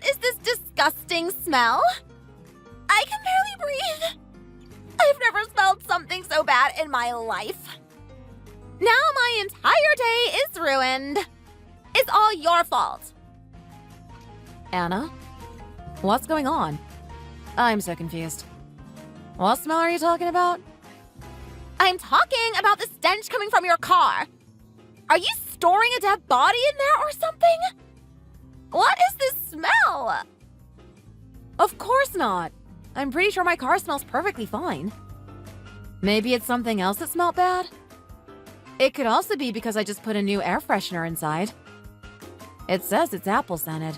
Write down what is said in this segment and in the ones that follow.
What is this disgusting smell? I can barely breathe. I've never smelled something so bad in my life. Now my entire day is ruined. It's all your fault. Anna? What's going on? I'm so confused. What smell are you talking about? I'm talking about the stench coming from your car. Are you storing a dead body in there or something? What is this smell? Of course not. I'm pretty sure my car smells perfectly fine. Maybe it's something else that smelled bad? It could also be because I just put a new air freshener inside. It says it's apple scented.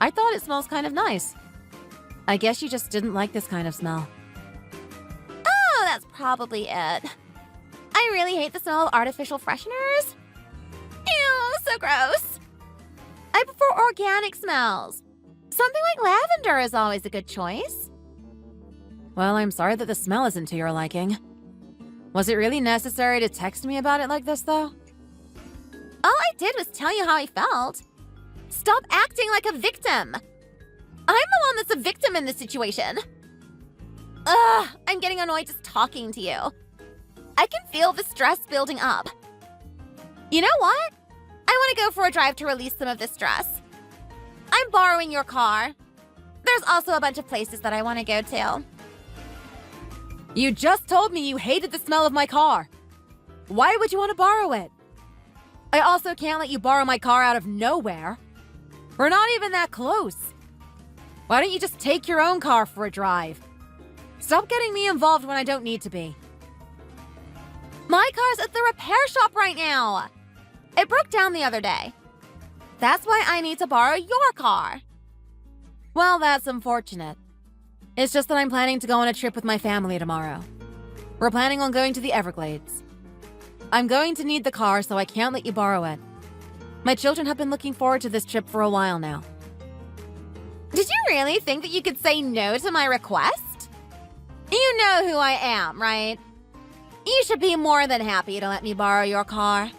I thought it smells kind of nice. I guess you just didn't like this kind of smell. Oh, that's probably it. I really hate the smell of artificial fresheners. Ew, so gross. I prefer organic smells. Something like lavender is always a good choice. Well, I'm sorry that the smell isn't to your liking. Was it really necessary to text me about it like this, though? All I did was tell you how I felt. Stop acting like a victim. I'm the one that's a victim in this situation. Ugh, I'm getting annoyed just talking to you. I can feel the stress building up. You know what? I want to go for a drive to release some of this stress. I'm borrowing your car. There's also a bunch of places that I want to go to. You just told me you hated the smell of my car. Why would you want to borrow it? I also can't let you borrow my car out of nowhere. We're not even that close. Why don't you just take your own car for a drive? Stop getting me involved when I don't need to be. My car's at the repair shop right now. It broke down the other day. That's why I need to borrow your car. Well, that's unfortunate. It's just that I'm planning to go on a trip with my family tomorrow. We're planning on going to the Everglades. I'm going to need the car, so I can't let you borrow it. My children have been looking forward to this trip for a while now. Did you really think that you could say no to my request? You know who I am, right? You should be more than happy to let me borrow your car.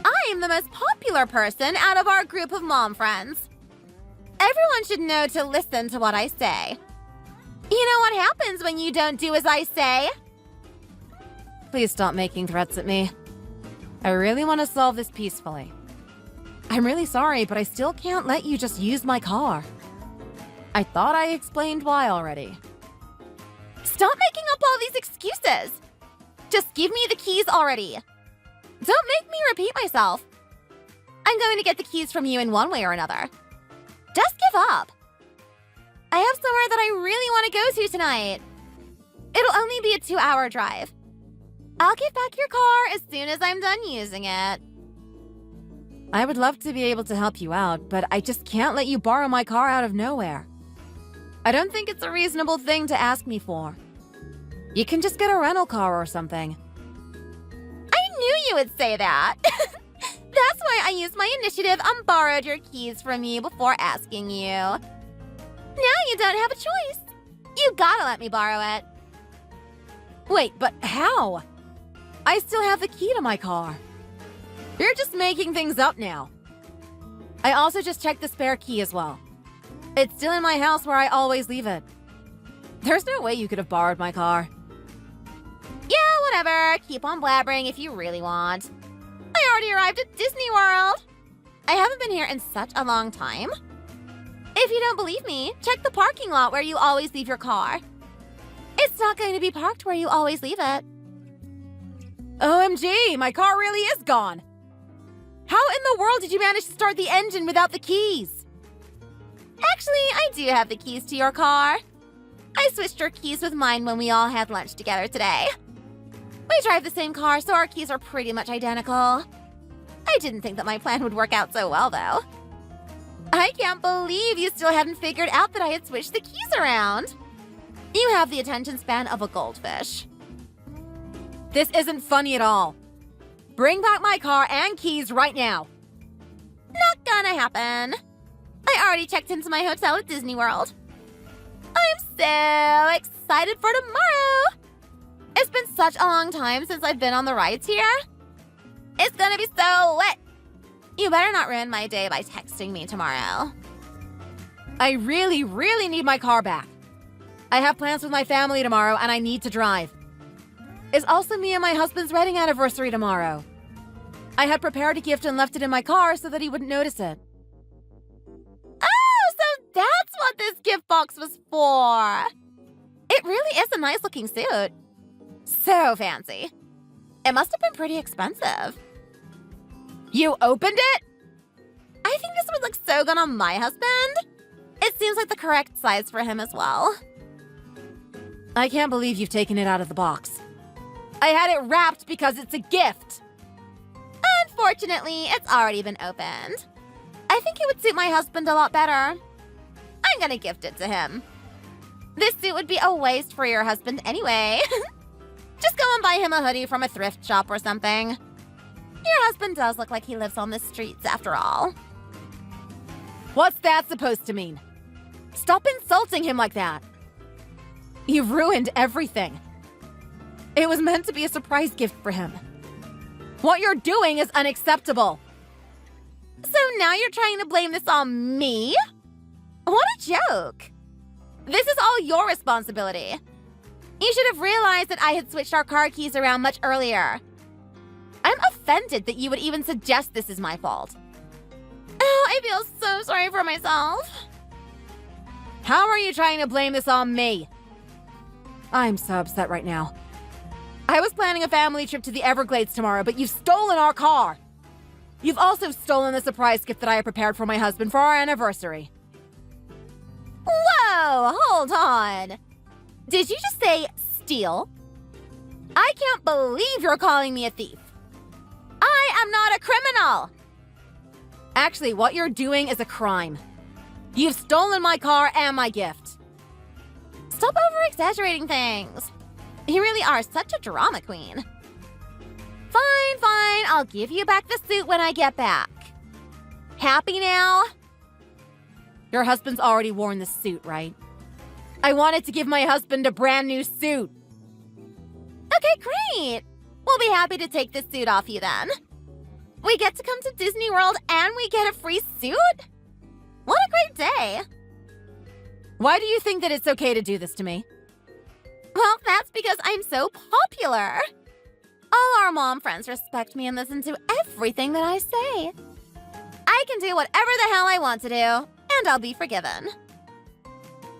I'm the most popular person out of our group of mom friends. Everyone should know to listen to what I say. You know what happens when you don't do as I say? Please stop making threats at me. I really want to solve this peacefully. I'm really sorry, but I still can't let you just use my car. I thought I explained why already. Stop making up all these excuses. Just give me the keys already. Don't make me repeat myself. I'm going to get the keys from you in one way or another. Just give up. I have somewhere that I really want to go to tonight. It'll only be a 2-hour drive. I'll get back your car as soon as I'm done using it. I would love to be able to help you out, but I just can't let you borrow my car out of nowhere. I don't think it's a reasonable thing to ask me for. You can just get a rental car or something. I knew you would say that. That's why I used my initiative and borrowed your keys from you before asking you. Now you don't have a choice. You gotta let me borrow it. Wait, but how? I still have the key to my car. You're just making things up now. I also just checked the spare key as well. It's still in my house where I always leave it. There's no way you could have borrowed my car. Yeah, whatever. Keep on blabbering if you really want. I already arrived at Disney World. I haven't been here in such a long time. If you don't believe me, check the parking lot where you always leave your car. It's not going to be parked where you always leave it. OMG, my car really is gone. How in the world did you manage to start the engine without the keys? Actually, I do have the keys to your car. I switched your keys with mine when we all had lunch together today. We drive the same car, so our keys are pretty much identical. I didn't think that my plan would work out so well, though. I can't believe you still hadn't figured out that I had switched the keys around. You have the attention span of a goldfish. This isn't funny at all. Bring back my car and keys right now. Not gonna happen. I already checked into my hotel at Disney World. I'm so excited for tomorrow. It's been such a long time since I've been on the rides here. It's gonna be so lit. You better not ruin my day by texting me tomorrow. I really, really need my car back. I have plans with my family tomorrow and I need to drive. It's also me and my husband's wedding anniversary tomorrow. I had prepared a gift and left it in my car so that he wouldn't notice it. Oh, so that's what this gift box was for. It really is a nice looking suit. So fancy. It must have been pretty expensive. You opened it? I think this would look so good on my husband. It seems like the correct size for him as well. I can't believe you've taken it out of the box. I had it wrapped because it's a gift. Unfortunately, it's already been opened. I think it would suit my husband a lot better. I'm gonna gift it to him. This suit would be a waste for your husband anyway. Just go and buy him a hoodie from a thrift shop or something. Your husband does look like he lives on the streets after all. What's that supposed to mean? Stop insulting him like that. You've ruined everything. It was meant to be a surprise gift for him. What you're doing is unacceptable. So now you're trying to blame this on me? What a joke. This is all your responsibility. You should have realized that I had switched our car keys around much earlier. I'm offended that you would even suggest this is my fault. Oh, I feel so sorry for myself. How are you trying to blame this on me? I'm so upset right now. I was planning a family trip to the Everglades tomorrow, but you've stolen our car. You've also stolen the surprise gift that I had prepared for my husband for our anniversary. Whoa, hold on. Did you just say steal? I can't believe you're calling me a thief. I am not a criminal. Actually, what you're doing is a crime. You've stolen my car and my gift. Stop over-exaggerating things. You really are such a drama queen. Fine, I'll give you back the suit when I get back. Happy now? Your husband's already worn this suit, right? I wanted to give my husband a brand new suit. Okay, great. We'll be happy to take this suit off you then. We get to come to Disney World and we get a free suit? What a great day. Why do you think that it's okay to do this to me? Well, that's because I'm so popular. All our mom friends respect me and listen to everything that I say. I can do whatever the hell I want to do, and I'll be forgiven.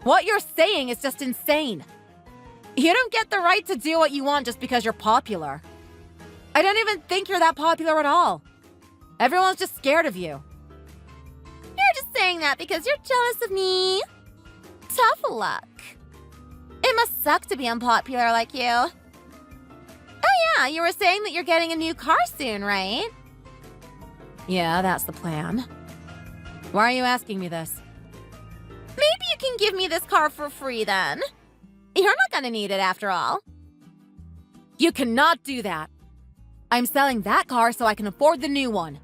What you're saying is just insane. You don't get the right to do what you want just because you're popular. I don't even think you're that popular at all. Everyone's just scared of you. You're just saying that because you're jealous of me. Tough luck. It must suck to be unpopular like you. Oh yeah, you were saying that you're getting a new car soon, right? Yeah, that's the plan. Why are you asking me this? Maybe you can give me this car for free then. You're not gonna need it after all. You cannot do that. I'm selling that car so I can afford the new one.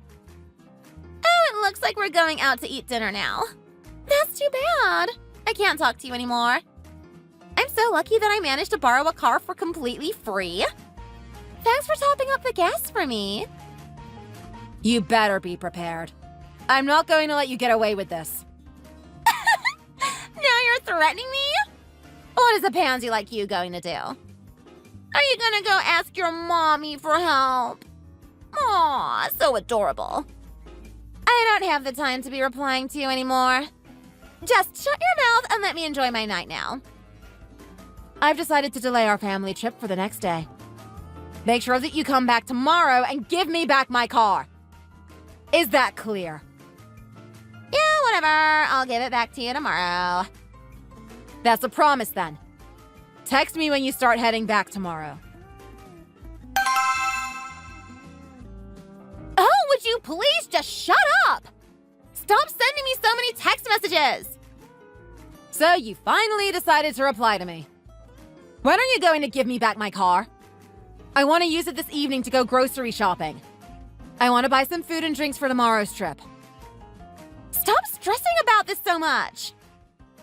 Oh, it looks like we're going out to eat dinner now. That's too bad. I can't talk to you anymore. I'm so lucky that I managed to borrow a car for completely free. Thanks for topping up the gas for me. You better be prepared. I'm not going to let you get away with this. Now you're threatening me? What is a pansy like you going to do? Are you gonna go ask your mommy for help? Aw, so adorable. I don't have the time to be replying to you anymore. Just shut your mouth and let me enjoy my night now. I've decided to delay our family trip for the next day. Make sure that you come back tomorrow and give me back my car. Is that clear? Yeah, whatever. I'll give it back to you tomorrow. That's a promise then. Text me when you start heading back tomorrow. Oh, would you please just shut up? Stop sending me so many text messages. So you finally decided to reply to me. When are you going to give me back my car? I want to use it this evening to go grocery shopping. I want to buy some food and drinks for tomorrow's trip. Stop stressing about this so much.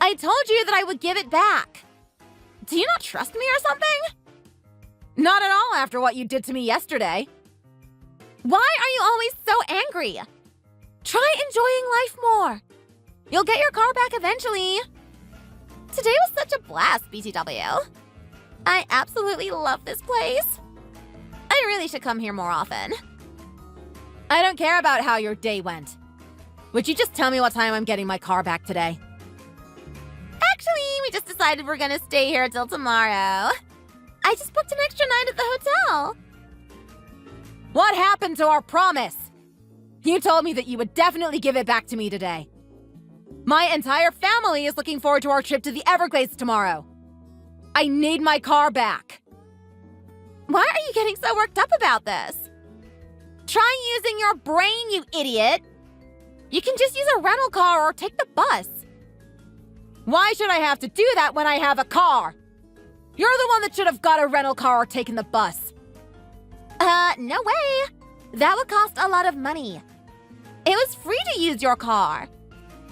I told you that I would give it back. Do you not trust me or something? Not at all after what you did to me yesterday. Why are you always so angry? Try enjoying life more. You'll get your car back eventually. Today was such a blast, BTW. I absolutely love this place. I really should come here more often. I don't care about how your day went. Would you just tell me what time I'm getting my car back today? Actually, we just decided we're gonna stay here till tomorrow. I just booked an extra night at the hotel. What happened to our promise? You told me that you would definitely give it back to me today. My entire family is looking forward to our trip to the Everglades tomorrow. I need my car back. Why are you getting so worked up about this? Try using your brain, you idiot. You can just use a rental car or take the bus. Why should I have to do that when I have a car? You're the one that should have got a rental car or taken the bus. No way. That would cost a lot of money. It was free to use your car.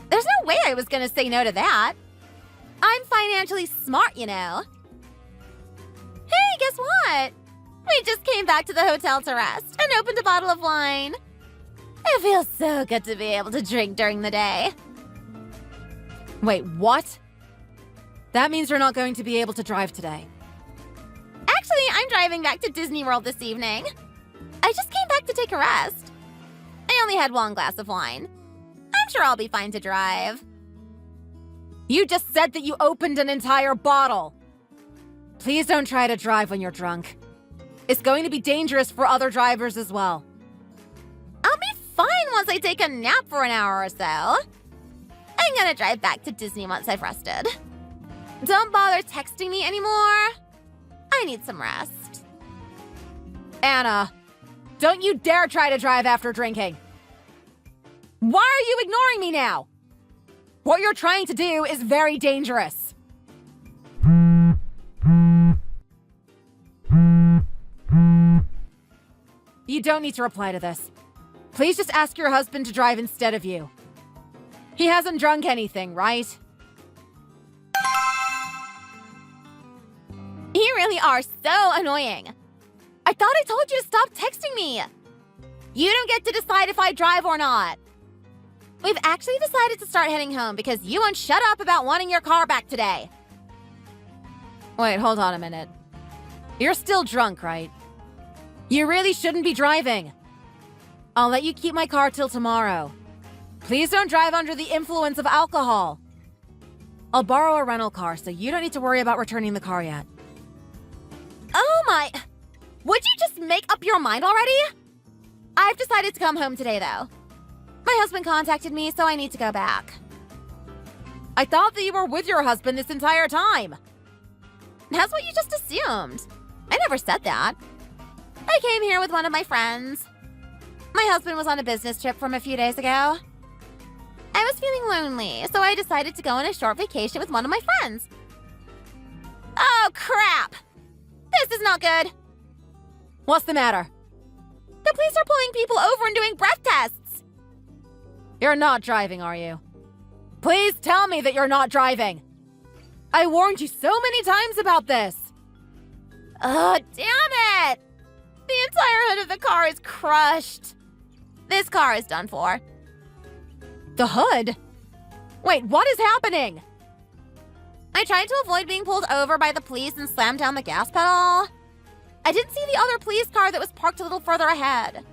There's no way I was gonna say no to that. I'm financially smart, you know. Hey, guess what? We just came back to the hotel to rest and opened a bottle of wine. It feels so good to be able to drink during the day. Wait, what? That means you're not going to be able to drive today. Actually, I'm driving back to Disney World this evening. I just came back to take a rest. I only had one glass of wine. I'm sure I'll be fine to drive. You just said that you opened an entire bottle. Please don't try to drive when you're drunk. It's going to be dangerous for other drivers as well. I'll be fine once I take a nap for an hour or so. I'm gonna drive back to Disney once I've rested. Don't bother texting me anymore. I need some rest. Anna, don't you dare try to drive after drinking. Why are you ignoring me now? What you're trying to do is very dangerous. You don't need to reply to this. Please just ask your husband to drive instead of you. He hasn't drunk anything, right? You really are so annoying. I thought I told you to stop texting me. You don't get to decide if I drive or not. We've actually decided to start heading home because you won't shut up about wanting your car back today. Wait, hold on a minute. You're still drunk, right? You really shouldn't be driving. I'll let you keep my car till tomorrow. Please don't drive under the influence of alcohol. I'll borrow a rental car, so you don't need to worry about returning the car yet. Oh my... Would you just make up your mind already? I've decided to come home today, though. My husband contacted me, so I need to go back. I thought that you were with your husband this entire time. That's what you just assumed. I never said that. I came here with one of my friends. My husband was on a business trip from a few days ago. I was feeling lonely, so I decided to go on a short vacation with one of my friends. Oh, crap! This is not good. What's the matter? The police are pulling people over and doing breath tests. You're not driving, are you? Please tell me that you're not driving. I warned you so many times about this. Oh, damn it! The entire hood of the car is crushed. This car is done for. The hood? Wait, what is happening? I tried to avoid being pulled over by the police and slammed down the gas pedal. I didn't see the other police car that was parked a little further ahead.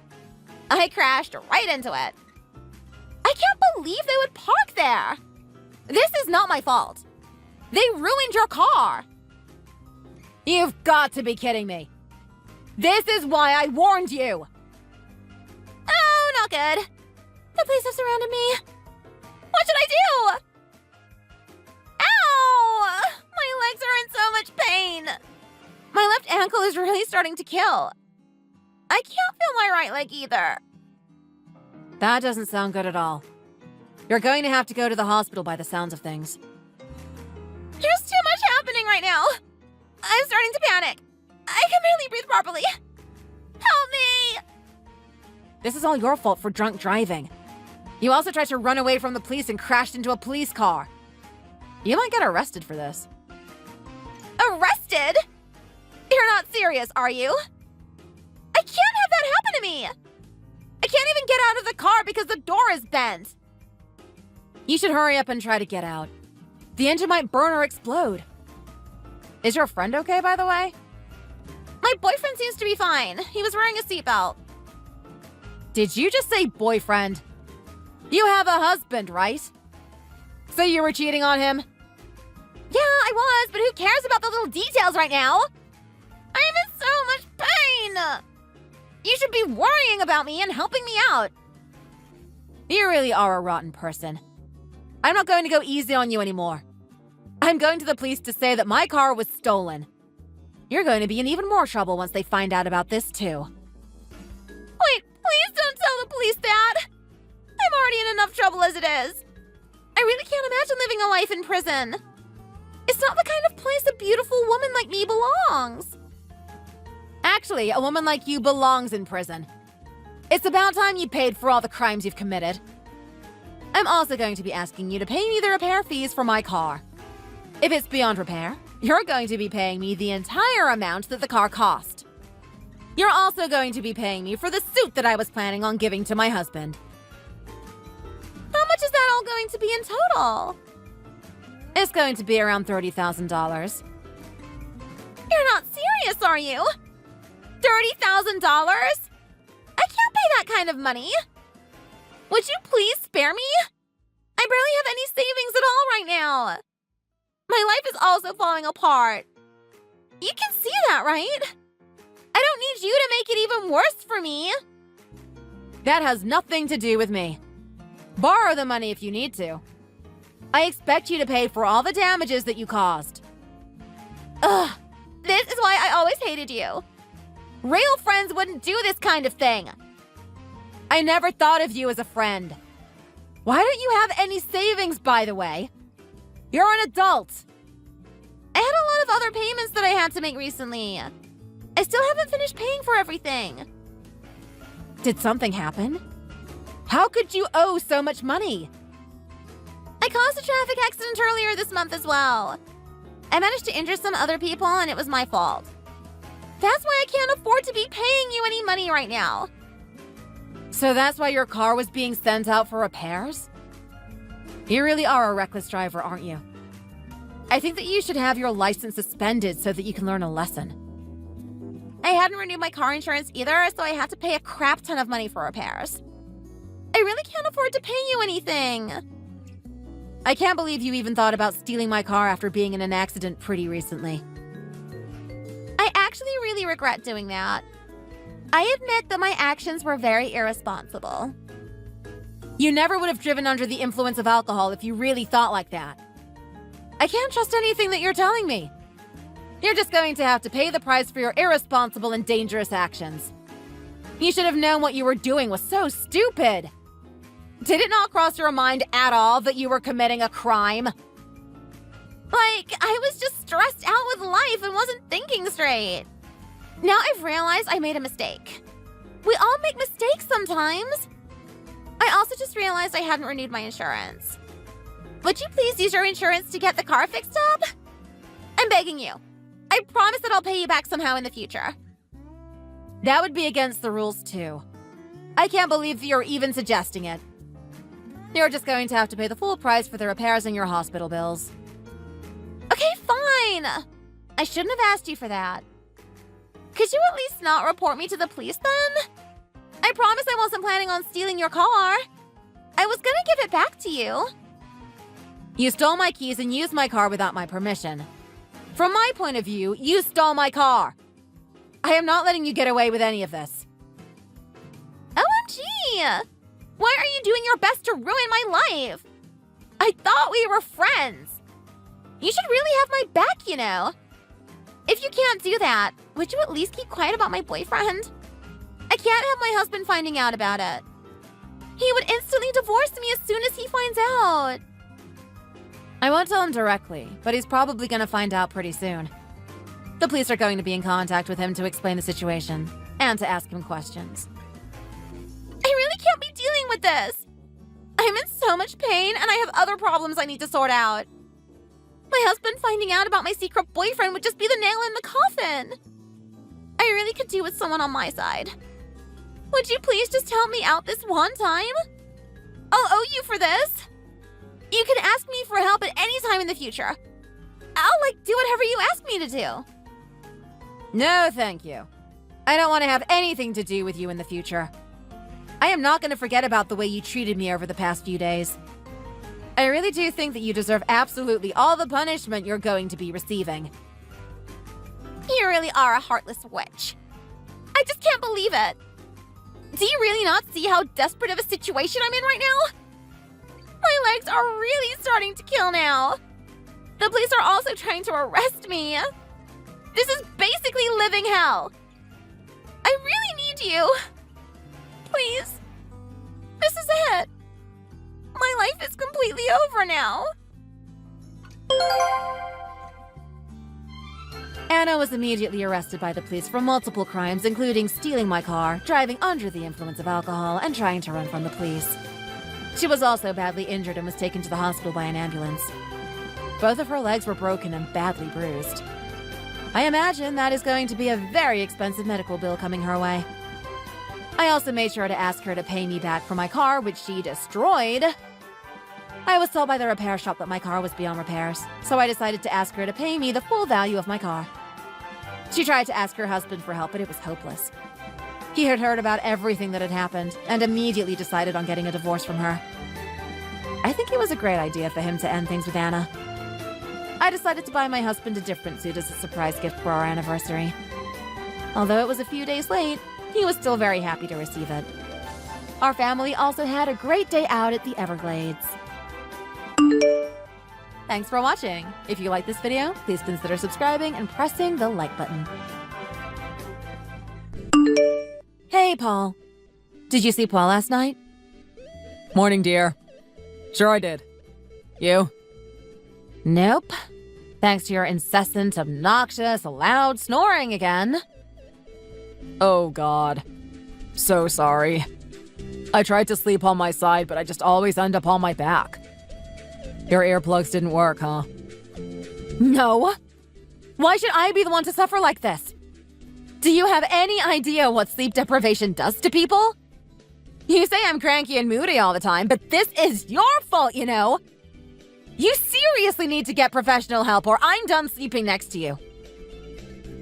I crashed right into it. I can't believe they would park there. This is not my fault. They ruined your car. You've got to be kidding me. This is why I warned you. Oh, not good. The police have surrounded me. What should I do? Ow! My legs are in so much pain. My left ankle is really starting to kill. I can't feel my right leg either. That doesn't sound good at all. You're going to have to go to the hospital by the sounds of things. There's too much happening right now. I'm starting to panic. I can barely breathe properly. Help me! This is all your fault for drunk driving. You also tried to run away from the police and crashed into a police car. You might get arrested for this. Arrested? You're not serious, are you? I can't have that happen to me! I can't even get out of the car because the door is bent. You should hurry up and try to get out. The engine might burn or explode. Is your friend okay, by the way? My boyfriend seems to be fine. He was wearing a seatbelt. Did you just say boyfriend? You have a husband, right? So you were cheating on him? Yeah, I was, but who cares about the little details right now? I'm in so much pain! You should be worrying about me and helping me out. You really are a rotten person. I'm not going to go easy on you anymore. I'm going to the police to say that my car was stolen. You're going to be in even more trouble once they find out about this, too. Wait, please don't tell the police that! I'm already in enough trouble as it is. I really can't imagine living a life in prison. It's not the kind of place a beautiful woman like me belongs. Actually, a woman like you belongs in prison. It's about time you paid for all the crimes you've committed. I'm also going to be asking you to pay me the repair fees for my car. If it's beyond repair, you're going to be paying me the entire amount that the car cost. You're also going to be paying me for the suit that I was planning on giving to my husband. How much is that all going to be in total? It's going to be around $30,000. You're not serious, are you? $30,000? I can't pay that kind of money. Would you please spare me? I barely have any savings at all right now. My life is also falling apart. You can see that, right? I don't need you to make it even worse for me. That has nothing to do with me. Borrow the money if you need to. I expect you to pay for all the damages that you caused. Ugh, this is why I always hated you. Real friends wouldn't do this kind of thing. I never thought of you as a friend. Why don't you have any savings, by the way? You're an adult. I had a lot of other payments that I had to make recently. I still haven't finished paying for everything. Did something happen? How could you owe so much money? I caused a traffic accident earlier this month as well. I managed to injure some other people and it was my fault. That's why I can't afford to be paying you any money right now. So that's why your car was being sent out for repairs? You really are a reckless driver, aren't you? I think that you should have your license suspended so that you can learn a lesson. I hadn't renewed my car insurance either, so I had to pay a crap ton of money for repairs. I really can't afford to pay you anything. I can't believe you even thought about stealing my car after being in an accident pretty recently. I actually really regret doing that. I admit that my actions were very irresponsible. You never would have driven under the influence of alcohol if you really thought like that. I can't trust anything that you're telling me. You're just going to have to pay the price for your irresponsible and dangerous actions. You should have known what you were doing was so stupid. Did it not cross your mind at all that you were committing a crime? Like, I was just stressed out with life and wasn't thinking straight. Now I've realized I made a mistake. We all make mistakes sometimes. I also just realized I hadn't renewed my insurance. Would you please use your insurance to get the car fixed up? I'm begging you. I promise that I'll pay you back somehow in the future. That would be against the rules, too. I can't believe that you're even suggesting it. You're just going to have to pay the full price for the repairs and your hospital bills. Okay, fine. I shouldn't have asked you for that. Could you at least not report me to the police then? I promise I wasn't planning on stealing your car. I was gonna give it back to you. You stole my keys and used my car without my permission. From my point of view, you stole my car. I am not letting you get away with any of this. OMG! Why are you doing your best to ruin my life? I thought we were friends. You should really have my back, you know. If you can't do that, would you at least keep quiet about my boyfriend? I can't have my husband finding out about it. He would instantly divorce me as soon as he finds out. I won't tell him directly, but he's probably going to find out pretty soon. The police are going to be in contact with him to explain the situation and to ask him questions. I really can't be dealing with this. I'm in so much pain and I have other problems I need to sort out. My husband finding out about my secret boyfriend would just be the nail in the coffin. I really could do with someone on my side. Would you please just help me out this one time? I'll owe you for this. You can ask me for help at any time in the future. I'll, do whatever you ask me to do. No, thank you. I don't want to have anything to do with you in the future. I am not going to forget about the way you treated me over the past few days. I really do think that you deserve absolutely all the punishment you're going to be receiving. You really are a heartless witch. I just can't believe it. Do you really not see how desperate of a situation I'm in right now? My legs are really starting to kill now. The police are also trying to arrest me. This is basically living hell. I really need you. Please. This is it. My life is completely over now. Anna was immediately arrested by the police for multiple crimes, including stealing my car, driving under the influence of alcohol, and trying to run from the police. She was also badly injured and was taken to the hospital by an ambulance. Both of her legs were broken and badly bruised. I imagine that is going to be a very expensive medical bill coming her way. I also made sure to ask her to pay me back for my car, which she destroyed. I was told by the repair shop that my car was beyond repairs, so I decided to ask her to pay me the full value of my car. She tried to ask her husband for help, but it was hopeless. He had heard about everything that had happened and immediately decided on getting a divorce from her. I think it was a great idea for him to end things with Anna. I decided to buy my husband a different suit as a surprise gift for our anniversary. Although it was a few days late, he was still very happy to receive it. Our family also had a great day out at the Everglades. Thanks for watching. If you like this video, please consider subscribing and pressing the like button. Hey, Paul. Did you see Paul last night? Morning, dear. Sure I did. You? Nope. Thanks to your incessant, obnoxious, loud snoring again. Oh, God. So sorry. I tried to sleep on my side, but I just always end up on my back. Your earplugs didn't work, huh? No. Why should I be the one to suffer like this? Do you have any idea what sleep deprivation does to people? You say I'm cranky and moody all the time, but this is your fault, you know. You seriously need to get professional help or I'm done sleeping next to you.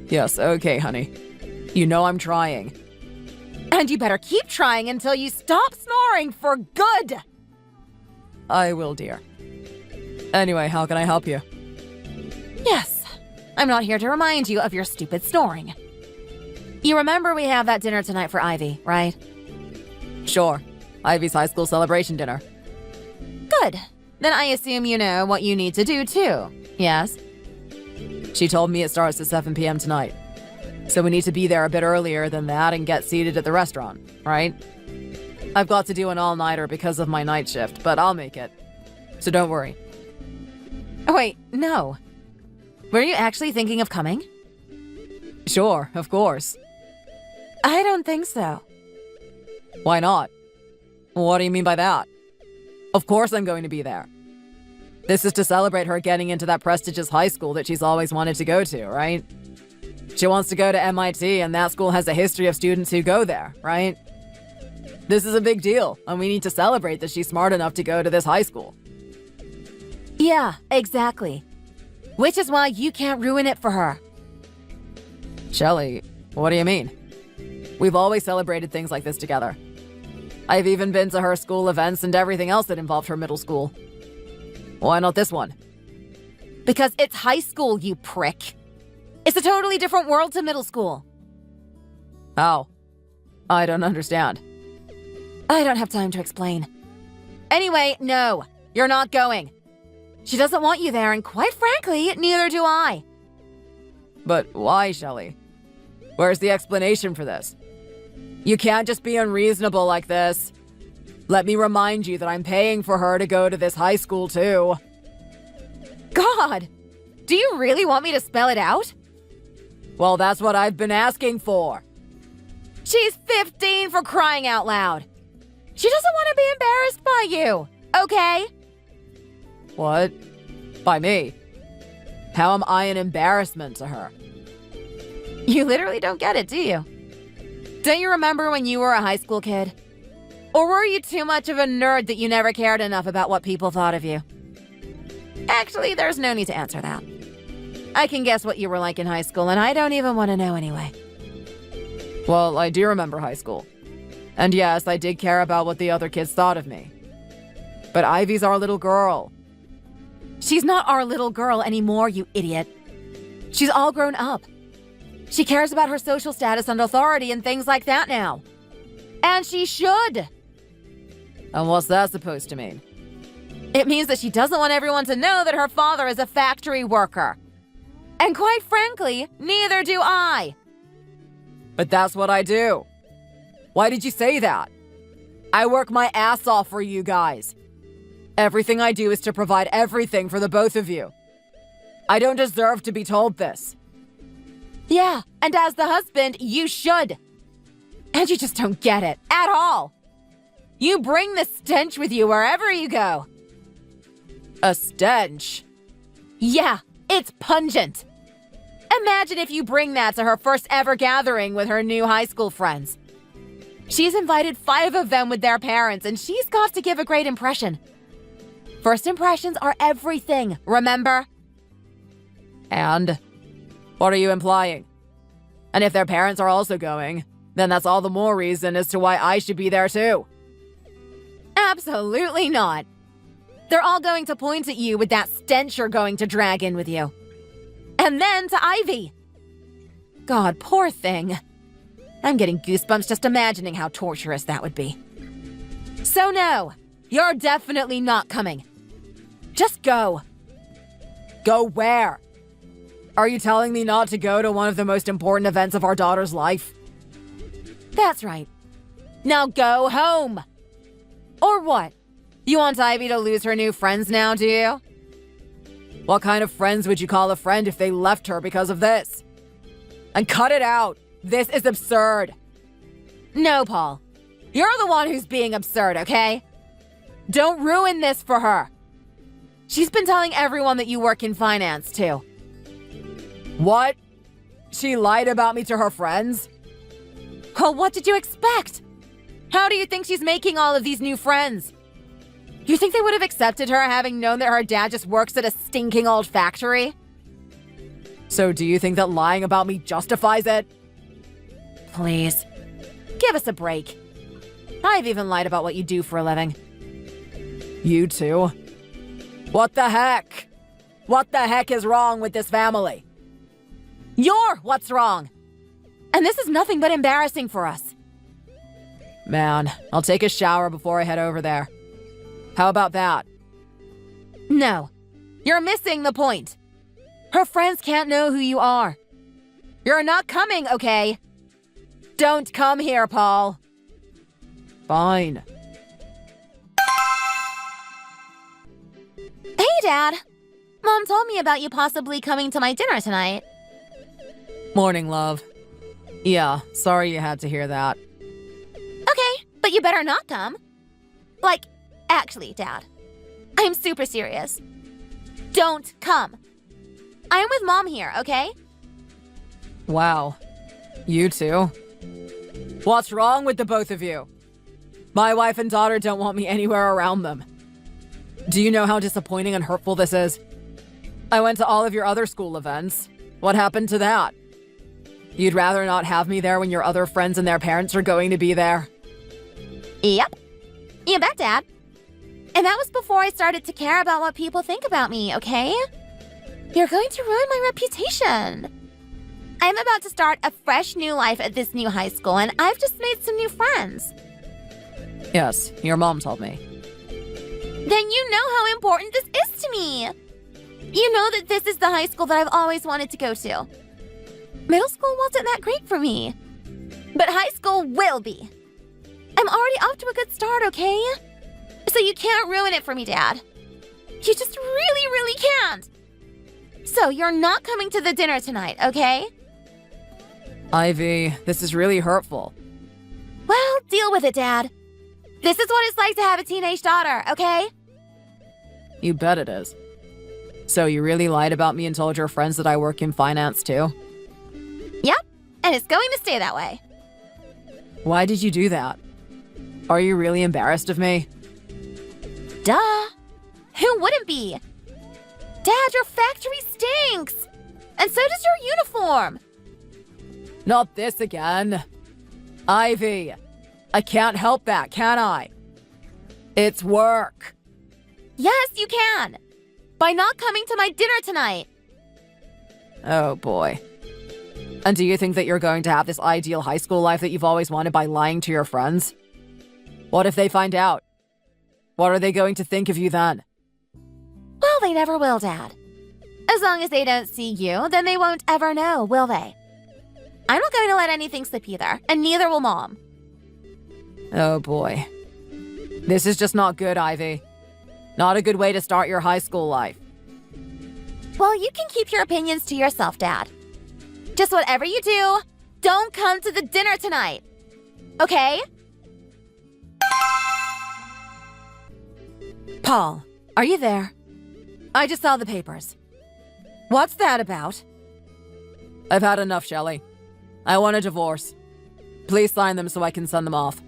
Yes, okay, honey. You know I'm trying. And you better keep trying until you stop snoring for good. I will, dear. Anyway, how can I help you? Yes. I'm not here to remind you of your stupid snoring. You remember we have that dinner tonight for Ivy, right? Sure. Ivy's high school celebration dinner. Good. Then I assume you know what you need to do too, yes? She told me it starts at 7 p.m. tonight. So we need to be there a bit earlier than that and get seated at the restaurant, right? I've got to do an all-nighter because of my night shift, but I'll make it. So don't worry. Oh, wait, no. Were you actually thinking of coming? Sure, of course. I don't think so. Why not? What do you mean by that? Of course I'm going to be there. This is to celebrate her getting into that prestigious high school that she's always wanted to go to, right? She wants to go to MIT, and that school has a history of students who go there, right? This is a big deal, and we need to celebrate that she's smart enough to go to this high school. Yeah, exactly. Which is why you can't ruin it for her. Shelley, what do you mean? We've always celebrated things like this together. I've even been to her school events and everything else that involved her middle school. Why not this one? Because it's high school, you prick. It's a totally different world to middle school. How? I don't understand. I don't have time to explain. Anyway, no, you're not going. She doesn't want you there, and quite frankly, neither do I. But why, Shelley? Where's the explanation for this? You can't just be unreasonable like this. Let me remind you that I'm paying for her to go to this high school, too. God! Do you really want me to spell it out? Well, that's what I've been asking for. She's 15 for crying out loud. She doesn't want to be embarrassed by you, okay? What? By me? How am I an embarrassment to her? You literally don't get it, do you? Don't you remember when you were a high school kid? Or were you too much of a nerd that you never cared enough about what people thought of you? Actually, there's no need to answer that. I can guess what you were like in high school, and I don't even want to know anyway. Well, I do remember high school. And yes, I did care about what the other kids thought of me. But Ivy's our little girl. She's not our little girl anymore, you idiot. She's all grown up. She cares about her social status and authority and things like that now. And she should. And what's that supposed to mean? It means that she doesn't want everyone to know that her father is a factory worker. And quite frankly, neither do I. But that's what I do. Why did you say that? I work my ass off for you guys. Everything I do is to provide everything for the both of you. I don't deserve to be told this. Yeah, and as the husband, you should. And you just don't get it at all. You bring the stench with you wherever you go. A stench? Yeah, it's pungent. Imagine if you bring that to her first ever gathering with her new high school friends. She's invited 5 of them with their parents, and she's got to give a great impression. First impressions are everything, remember? And? What are you implying? And if their parents are also going, then that's all the more reason as to why I should be there too. Absolutely not. They're all going to point at you with that stench you're going to drag in with you. And then to Ivy. God, poor thing. I'm getting goosebumps just imagining how torturous that would be. So no, you're definitely not coming. Just go. Go where? Are you telling me not to go to one of the most important events of our daughter's life? That's right. Now go home. Or what? You want Ivy to lose her new friends now, do you? What kind of friends would you call a friend if they left her because of this? And cut it out. This is absurd. No, Paul. You're the one who's being absurd, okay? Don't ruin this for her. She's been telling everyone that you work in finance, too. What? She lied about me to her friends? Well, what did you expect? How do you think she's making all of these new friends? You think they would have accepted her having known that her dad just works at a stinking old factory? So do you think that lying about me justifies it? Please, give us a break. I've even lied about what you do for a living. You too? What the heck? What the heck is wrong with this family? You're what's wrong. And this is nothing but embarrassing for us. Man, I'll take a shower before I head over there. How about that? No, you're missing the point. Her friends can't know who you are. You're not coming, okay? Don't come here, Paul. Fine. Hey, Dad. Mom told me about you possibly coming to my dinner tonight. Morning, love. Yeah, sorry you had to hear that. Okay, but you better not come. Like, actually, Dad, I'm super serious. Don't come. I'm with Mom here, okay? Wow. You too? What's wrong with the both of you? My wife and daughter don't want me anywhere around them. Do you know how disappointing and hurtful this is? I went to all of your other school events. What happened to that? You'd rather not have me there when your other friends and their parents are going to be there? Yep. You bet, Dad. And that was before I started to care about what people think about me, okay? You're going to ruin my reputation. I'm about to start a fresh new life at this new high school, and I've just made some new friends. Yes, your mom told me. Then you know how important this is to me. You know that this is the high school that I've always wanted to go to. Middle school wasn't that great for me, but high school will be. I'm already off to a good start, okay? So you can't ruin it for me, Dad. You just really, really can't. So you're not coming to the dinner tonight, okay? Ivy, this is really hurtful. Well, deal with it, Dad. This is what it's like to have a teenage daughter, okay? You bet it is. So you really lied about me and told your friends that I work in finance too? Yep, and it's going to stay that way. Why did you do that? Are you really embarrassed of me? Duh. Who wouldn't be? Dad, your factory stinks! And so does your uniform! Not this again. Ivy, I can't help that, can I? It's work. Yes, you can! By not coming to my dinner tonight! Oh boy. And do you think that you're going to have this ideal high school life that you've always wanted by lying to your friends? What if they find out? What are they going to think of you then? Well, they never will, Dad. As long as they don't see you, then they won't ever know, will they? I'm not going to let anything slip either, and neither will Mom. Oh boy. This is just not good, Ivy. Not a good way to start your high school life. Well, you can keep your opinions to yourself, Dad. Just whatever you do, don't come to the dinner tonight. Okay? Paul, are you there? I just saw the papers. What's that about? I've had enough, Shelley. I want a divorce. Please sign them so I can send them off.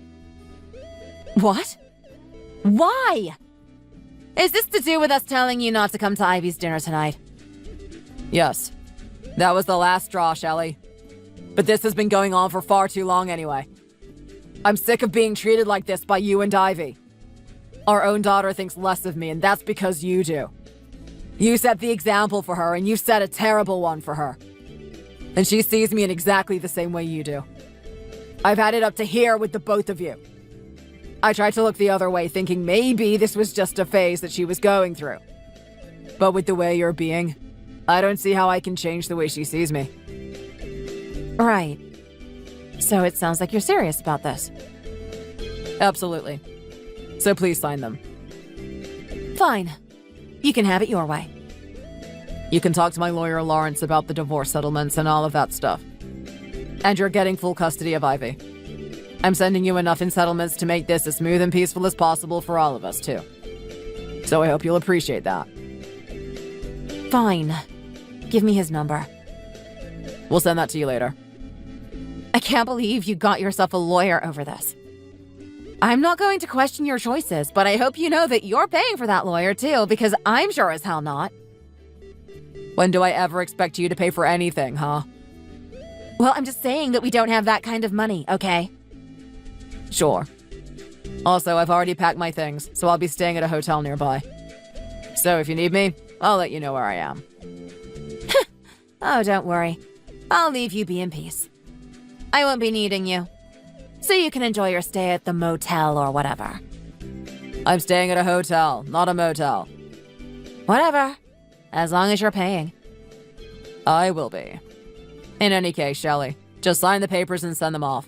What? Why? Is this to do with us telling you not to come to Ivy's dinner tonight? Yes. That was the last straw, Shelley. But this has been going on for far too long anyway. I'm sick of being treated like this by you and Ivy. Our own daughter thinks less of me, and that's because you do. You set the example for her, and you set a terrible one for her. And she sees me in exactly the same way you do. I've had it up to here with the both of you. I tried to look the other way, thinking maybe this was just a phase that she was going through. But with the way you're being, I don't see how I can change the way she sees me. Right. So it sounds like you're serious about this. Absolutely. So please sign them. Fine. You can have it your way. You can talk to my lawyer Lawrence about the divorce settlements and all of that stuff. And you're getting full custody of Ivy. I'm sending you enough in settlements to make this as smooth and peaceful as possible for all of us, too. So I hope you'll appreciate that. Fine. Give me his number. We'll send that to you later. I can't believe you got yourself a lawyer over this. I'm not going to question your choices, but I hope you know that you're paying for that lawyer too, because I'm sure as hell not. When do I ever expect you to pay for anything, huh? Well, I'm just saying that we don't have that kind of money, okay? Sure. Also, I've already packed my things, so I'll be staying at a hotel nearby. So if you need me, I'll let you know where I am. Oh, don't worry. I'll leave you be in peace. I won't be needing you. So you can enjoy your stay at the motel or whatever. I'm staying at a hotel, not a motel. Whatever. As long as you're paying. I will be. In any case, Shelley, just sign the papers and send them off.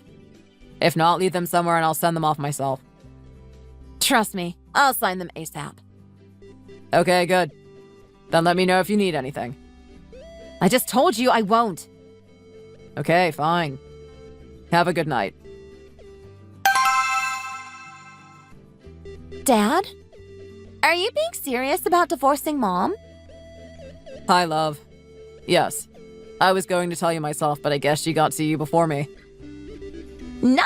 If not, leave them somewhere and I'll send them off myself. Trust me, I'll sign them ASAP. Okay, good. Then let me know if you need anything. I just told you I won't. Okay, fine. Have a good night. Dad? Are you being serious about divorcing Mom? Hi, love. Yes. I was going to tell you myself, but I guess she got to you before me. Nice!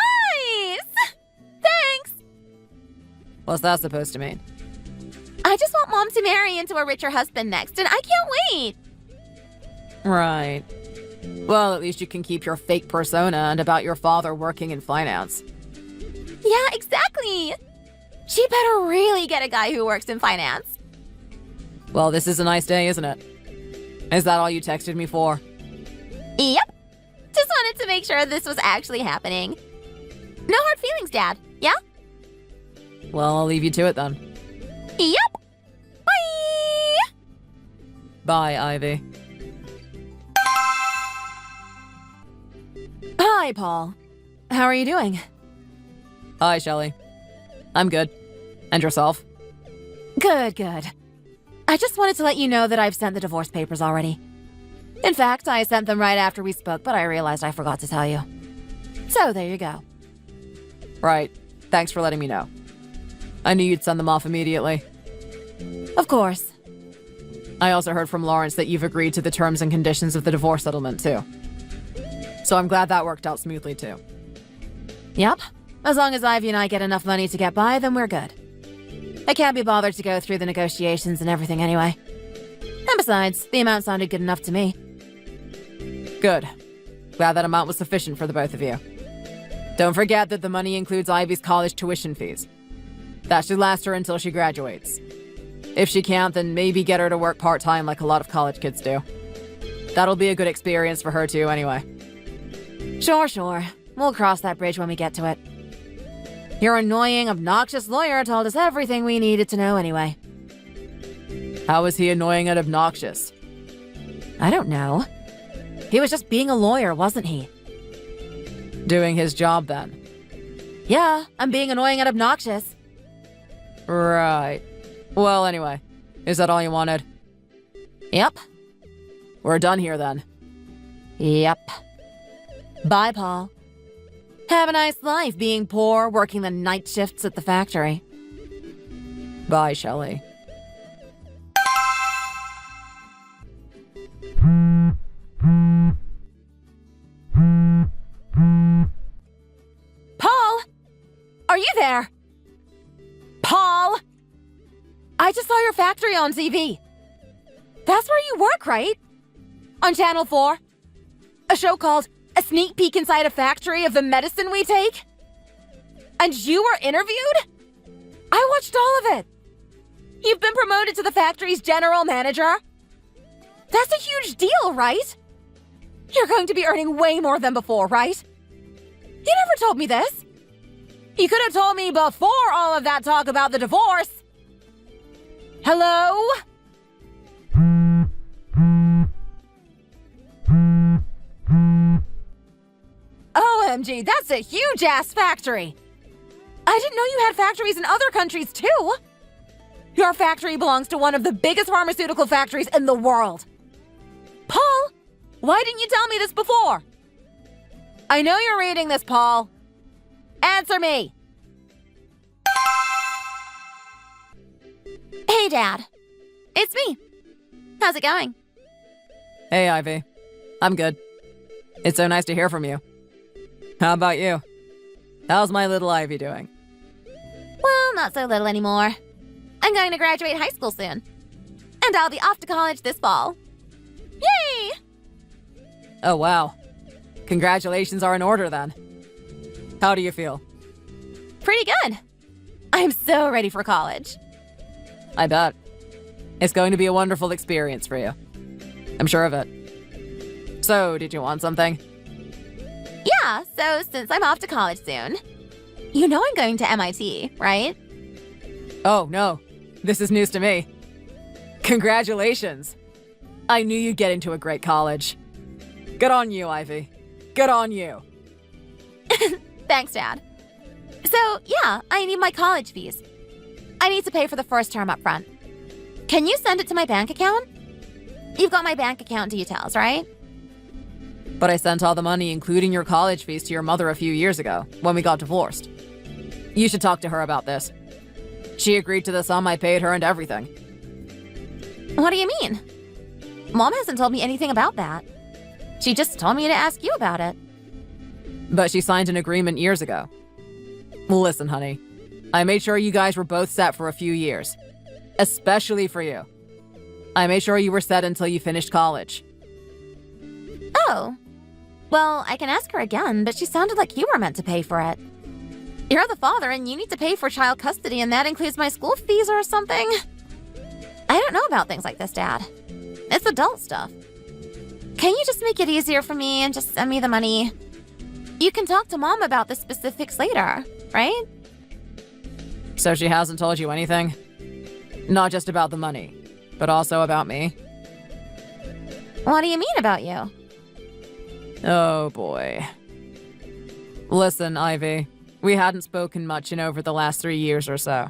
Thanks! What's that supposed to mean? I just want Mom to marry into a richer husband next, and I can't wait! Right. Well, at least you can keep your fake persona and about your father working in finance. Yeah, exactly! She better really get a guy who works in finance. Well, this is a nice day, isn't it? Is that all you texted me for? Yep. Just wanted to make sure this was actually happening. No hard feelings, Dad. Yeah? Well, I'll leave you to it then. Yep. Bye! Bye, Ivy. Hi, Paul. How are you doing? Hi, Shelley. I'm good. And yourself? Good, good. I just wanted to let you know that I've sent the divorce papers already. In fact, I sent them right after we spoke, but I realized I forgot to tell you. So there you go. Right. Thanks for letting me know. I knew you'd send them off immediately. Of course. I also heard from Lawrence that you've agreed to the terms and conditions of the divorce settlement, too. So I'm glad that worked out smoothly, too. Yep. As long as Ivy and I get enough money to get by, then we're good. I can't be bothered to go through the negotiations and everything anyway. And Besides, the amount sounded good enough to me. Good. Glad that amount was sufficient for the both of you. Don't forget that the money includes Ivy's college tuition fees. That should last her until she graduates. If she can't, then maybe get her to work part-time like a lot of college kids do. That'll be a good experience for her too, anyway. Sure. We'll cross that bridge when we get to it. Your annoying, obnoxious lawyer told us everything we needed to know anyway. How is he annoying and obnoxious? I don't know. He was just being a lawyer, wasn't he? Doing his job, then. Yeah, I'm being annoying and obnoxious. Right. Well, anyway, is that all you wanted? Yep. We're done here, then. Yep. Bye, Paul. Have a nice life being poor, working the night shifts at the factory. Bye, Shelley. Paul! Are you there? Paul! I just saw your factory on TV. That's where you work, right? On Channel 4? A show called A Sneak Peek Inside a Factory of the Medicine We Take? And you were interviewed? I watched all of it. You've been promoted to the factory's general manager? That's a huge deal, right? You're going to be earning way more than before, right? You never told me this. You could have told me before all of that talk about the divorce. Hello? OMG, that's a huge-ass factory. I didn't know you had factories in other countries, too. Your factory belongs to one of the biggest pharmaceutical factories in the world. Paul, why didn't you tell me this before? I know you're reading this, Paul. Answer me. Hey, Dad. It's me. How's it going? Hey, Ivy. I'm good. It's so nice to hear from you. How about you? How's my little Ivy doing? Well, not so little anymore. I'm going to graduate high school soon. And I'll be off to college this fall. Yay! Oh, wow. Congratulations are in order, then. How do you feel? Pretty good. I'm so ready for college. I bet. It's going to be a wonderful experience for you. I'm sure of it. So, did you want something? Yeah, so since I'm off to college soon, you know I'm going to MIT, right? Oh, no. This is news to me. Congratulations. I knew you'd get into a great college. Good on you, Ivy. Good on you. Thanks, Dad. So, yeah, I need my college fees. I need to pay for the first term up front. Can you send it to my bank account? You've got my bank account details, right? But I sent all the money, including your college fees, to your mother a few years ago, when we got divorced. You should talk to her about this. She agreed to the sum I paid her and everything. What do you mean? Mom hasn't told me anything about that. She just told me to ask you about it. But she signed an agreement years ago. Listen, honey. I made sure you guys were both set for a few years. Especially for you. I made sure you were set until you finished college. Oh. Well, I can ask her again, but she sounded like you were meant to pay for it. You're the father and you need to pay for child custody, and that includes my school fees or something. I don't know about things like this, Dad. It's adult stuff. Can you just make it easier for me and just send me the money? You can talk to Mom about the specifics later, right? So she hasn't told you anything? Not just about the money, but also about me? What do you mean about you? Oh, boy. Listen, Ivy. We hadn't spoken much in over the last 3 years or so.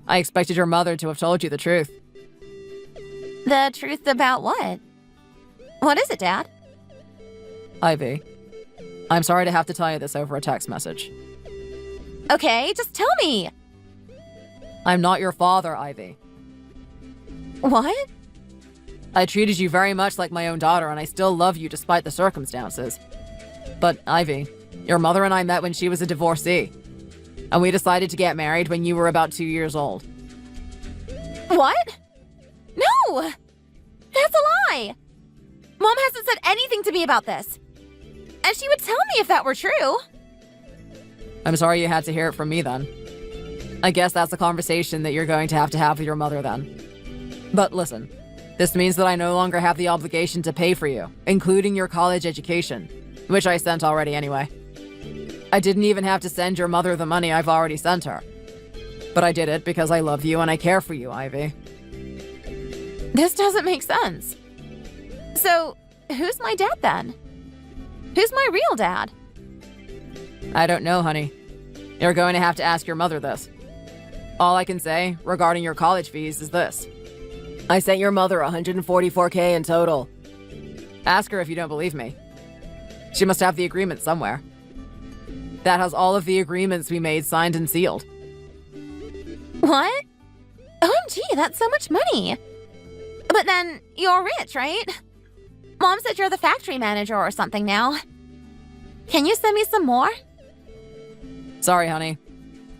I expected your mother to have told you the truth. The truth about what? What is it, Dad? Ivy, I'm sorry to have to tell you this over a text message. Okay, just tell me. I'm not your father, Ivy. What? I treated you very much like my own daughter, and I still love you despite the circumstances. But, Ivy, your mother and I met when she was a divorcee. And we decided to get married when you were about 2 years old. What? No! That's a lie! Mom hasn't said anything to me about this. And she would tell me if that were true. I'm sorry you had to hear it from me then. I guess that's a conversation that you're going to have with your mother then. But listen, this means that I no longer have the obligation to pay for you, including your college education, which I sent already anyway. I didn't even have to send your mother the money I've already sent her. But I did it because I love you and I care for you, Ivy. This doesn't make sense. So, who's my dad then? Who's my real dad? I don't know, honey. You're going to have to ask your mother this. All I can say, regarding your college fees, is this. I sent your mother $144K in total. Ask her if you don't believe me. She must have the agreement somewhere. That has all of the agreements we made signed and sealed. What? OMG, that's so much money. But then, you're rich, right? Mom said you're the factory manager or something now. Can you send me some more? Sorry, honey.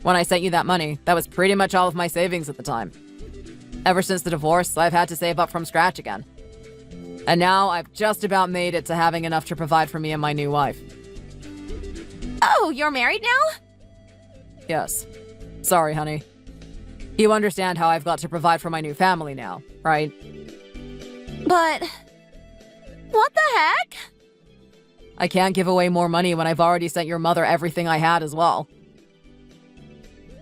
When I sent you that money, that was pretty much all of my savings at the time. Ever since the divorce, I've had to save up from scratch again. And now I've just about made it to having enough to provide for me and my new wife. Oh, you're married now? Yes. Sorry, honey. You understand how I've got to provide for my new family now, right? But... what the heck? I can't give away more money when I've already sent your mother everything I had as well.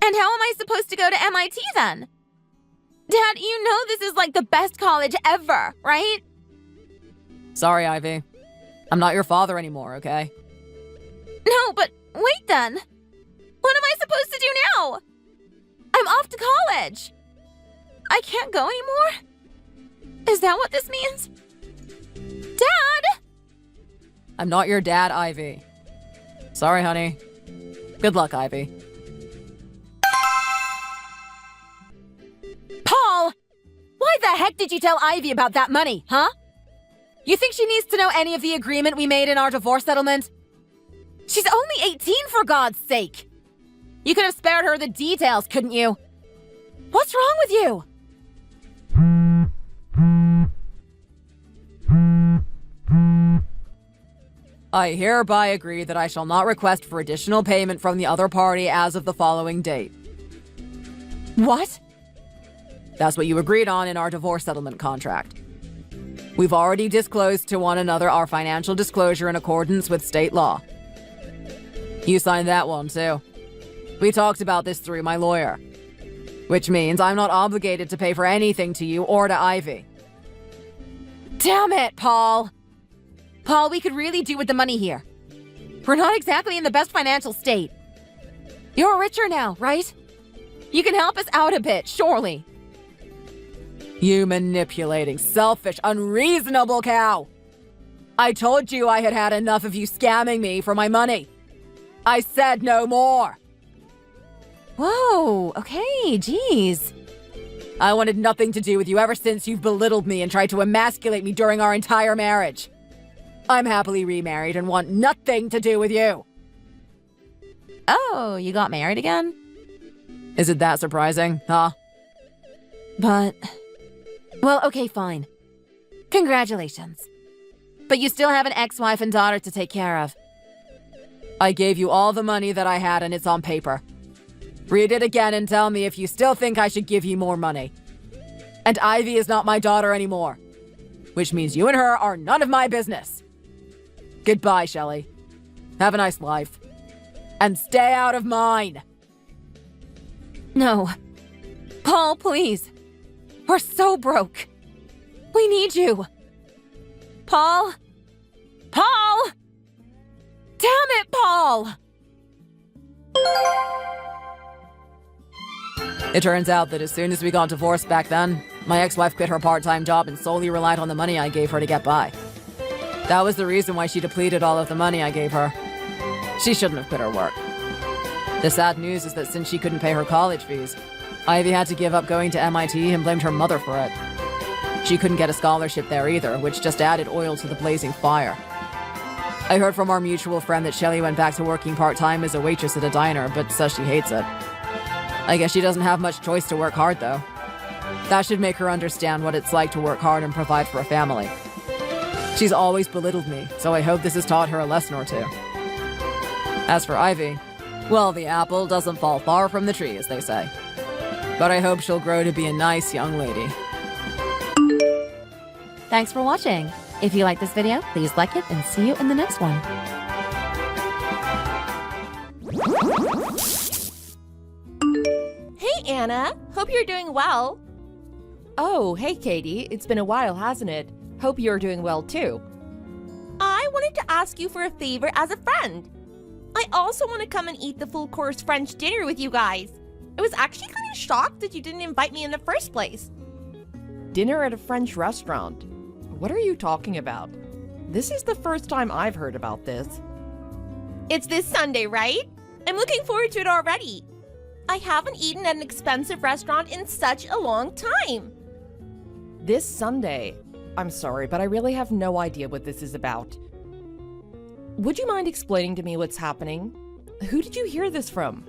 And how am I supposed to go to MIT then? Dad, you know this is like the best college ever, right? Sorry, Ivy. I'm not your father anymore, okay? No, but wait then. What am I supposed to do now? I'm off to college. I can't go anymore? Is that what this means? Dad! I'm not your dad, Ivy. Sorry, honey. Good luck, Ivy. Paul! Why the heck did you tell Ivy about that money, huh? You think she needs to know any of the agreement we made in our divorce settlement? She's only 18, for God's sake! You could have spared her the details, couldn't you? What's wrong with you? I hereby agree that I shall not request for additional payment from the other party as of the following date. What? That's what you agreed on in our divorce settlement contract. We've already disclosed to one another our financial disclosure in accordance with state law. You signed that one, too. We talked about this through my lawyer. Which means I'm not obligated to pay for anything to you or to Ivy. Damn it, Paul! Paul, we could really do with the money here. We're not exactly in the best financial state. You're richer now, right? You can help us out a bit, surely. You manipulating, selfish, unreasonable cow! I told you I had had enough of you scamming me for my money. I said no more. Whoa, okay, geez. I wanted nothing to do with you ever since you've belittled me and tried to emasculate me during our entire marriage. I'm happily remarried and want nothing to do with you. Oh, you got married again? Is it that surprising, huh? But... well, okay, fine. Congratulations. But you still have an ex-wife and daughter to take care of. I gave you all the money that I had and it's on paper. Read it again and tell me if you still think I should give you more money. And Ivy is not my daughter anymore. Which means you and her are none of my business. Goodbye, Shelley. Have a nice life. And stay out of mine. No. Paul, please. We're so broke. We need you. Paul? Paul! Damn it, Paul! It turns out that as soon as we got divorced back then, my ex-wife quit her part-time job and solely relied on the money I gave her to get by. That was the reason why she depleted all of the money I gave her. She shouldn't have quit her work. The sad news is that since she couldn't pay her college fees, Ivy had to give up going to MIT and blamed her mother for it. She couldn't get a scholarship there either, which just added oil to the blazing fire. I heard from our mutual friend that Shelley went back to working part-time as a waitress at a diner, but says she hates it. I guess she doesn't have much choice to work hard, though. That should make her understand what it's like to work hard and provide for a family. She's always belittled me, so I hope this has taught her a lesson or two. As for Ivy, well, the apple doesn't fall far from the tree, as they say. But I hope she'll grow to be a nice young lady. Thanks for watching. If you like this video, please like it and see you in the next one. Hey, Anna. Hope you're doing well. Oh, hey, Katie. It's been a while, hasn't it? Hope you're doing well, too. I wanted to ask you for a favor as a friend. I also want to come and eat the full-course French dinner with you guys. I was actually kind of shocked that you didn't invite me in the first place. Dinner at a French restaurant. What are you talking about? This is the first time I've heard about this. It's this Sunday, right? I'm looking forward to it already. I haven't eaten at an expensive restaurant in such a long time. This Sunday? I'm sorry, but I really have no idea what this is about. Would you mind explaining to me what's happening? Who did you hear this from?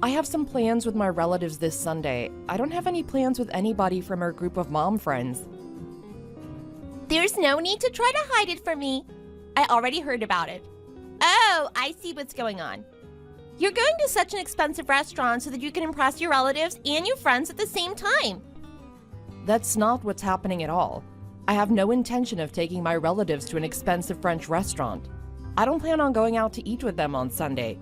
I have some plans with my relatives this Sunday. I don't have any plans with anybody from our group of mom friends. There's no need to try to hide it from me. I already heard about it. Oh, I see what's going on. You're going to such an expensive restaurant so that you can impress your relatives and your friends at the same time. That's not what's happening at all. I have no intention of taking my relatives to an expensive French restaurant. I don't plan on going out to eat with them on Sunday.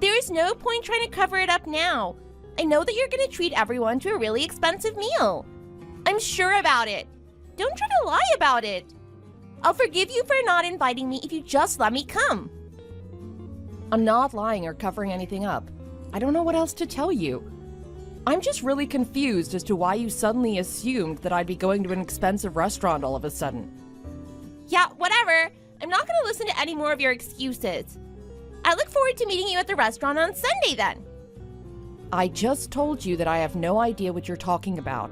There is no point trying to cover it up now. I know that you're going to treat everyone to a really expensive meal. I'm sure about it. Don't try to lie about it. I'll forgive you for not inviting me if you just let me come. I'm not lying or covering anything up. I don't know what else to tell you. I'm just really confused as to why you suddenly assumed that I'd be going to an expensive restaurant all of a sudden. Yeah, whatever. I'm not going to listen to any more of your excuses. I look forward to meeting you at the restaurant on Sunday then. I just told you that I have no idea what you're talking about.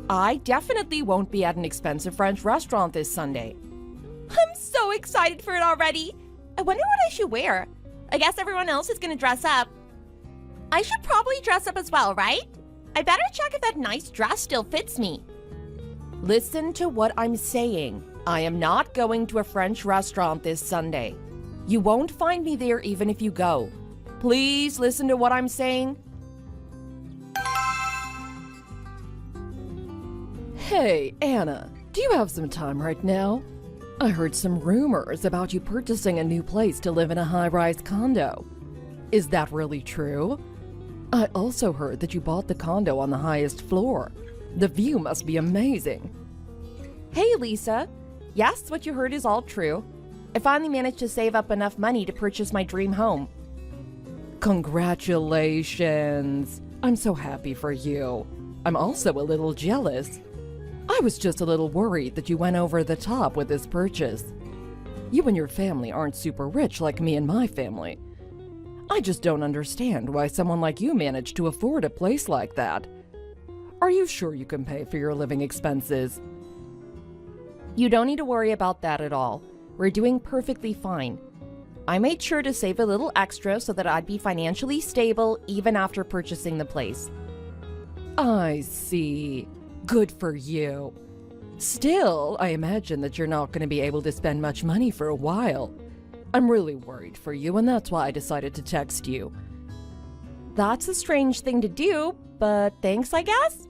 I definitely won't be at an expensive French restaurant this Sunday. I'm so excited for it already. I wonder what I should wear. I guess everyone else is going to dress up. I should probably dress up as well, right? I better check if that nice dress still fits me. Listen to what I'm saying. I am not going to a French restaurant this Sunday. You won't find me there even if you go. Please listen to what I'm saying. Hey, Anna, do you have some time right now? I heard some rumors about you purchasing a new place to live in a high-rise condo. Is that really true? I also heard that you bought the condo on the highest floor. The view must be amazing. Hey, Lisa. Yes, what you heard is all true. I finally managed to save up enough money to purchase my dream home. Congratulations. I'm so happy for you. I'm also a little jealous. I was just a little worried that you went over the top with this purchase. You and your family aren't super rich like me and my family. I just don't understand why someone like you managed to afford a place like that. Are you sure you can pay for your living expenses? You don't need to worry about that at all. We're doing perfectly fine. I made sure to save a little extra so that I'd be financially stable even after purchasing the place. I see. Good for you. Still, I imagine that you're not going to be able to spend much money for a while. I'm really worried for you, and that's why I decided to text you. That's a strange thing to do, but thanks, I guess?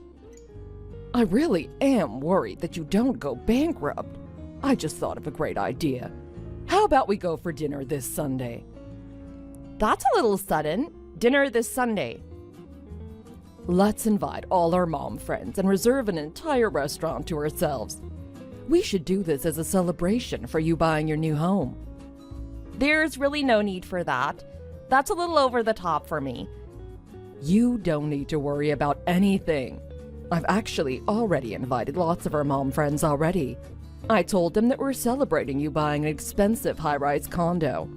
I really am worried that you don't go bankrupt. I just thought of a great idea. How about we go for dinner this Sunday? That's a little sudden. Dinner this Sunday. Let's invite all our mom friends and reserve an entire restaurant to ourselves. We should do this as a celebration for you buying your new home. There's really no need for that. That's a little over the top for me. You don't need to worry about anything. I've actually already invited lots of our mom friends already. I told them that we're celebrating you buying an expensive high-rise condo.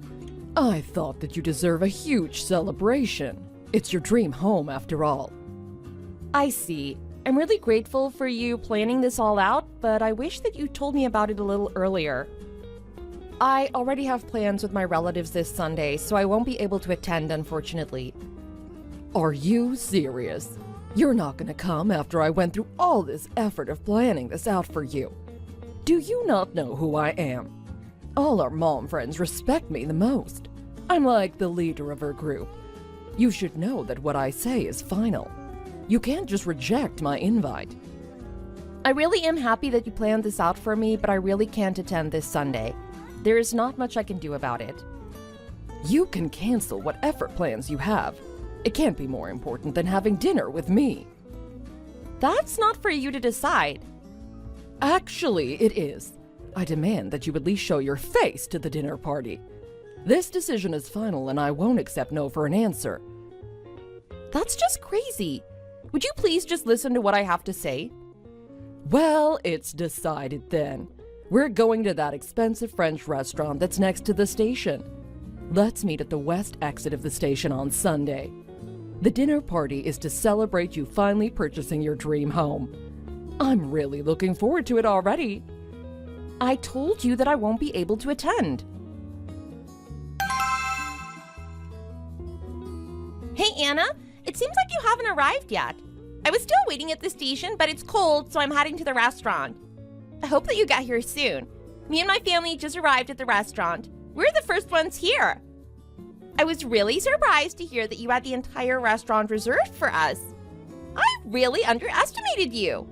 I thought that you deserve a huge celebration. It's your dream home after all. I see. I'm really grateful for you planning this all out, but I wish that you told me about it a little earlier. I already have plans with my relatives this Sunday, so I won't be able to attend, unfortunately. Are you serious? You're not gonna come after I went through all this effort of planning this out for you. Do you not know who I am? All our mom friends respect me the most. I'm like the leader of her group. You should know that what I say is final. You can't just reject my invite. I really am happy that you planned this out for me, but I really can't attend this Sunday. There is not much I can do about it. You can cancel whatever plans you have. It can't be more important than having dinner with me. That's not for you to decide. Actually, it is. I demand that you at least show your face to the dinner party. This decision is final and I won't accept no for an answer. That's just crazy. Would you please just listen to what I have to say? Well, it's decided then. We're going to that expensive French restaurant that's next to the station. Let's meet at the west exit of the station on Sunday. The dinner party is to celebrate you finally purchasing your dream home. I'm really looking forward to it already. I told you that I won't be able to attend. Hey, Anna, it seems like you haven't arrived yet. I was still waiting at the station, but it's cold, so I'm heading to the restaurant. I hope that you get here soon. Me and my family just arrived at the restaurant. We're the first ones here. I was really surprised to hear that you had the entire restaurant reserved for us. I really underestimated you.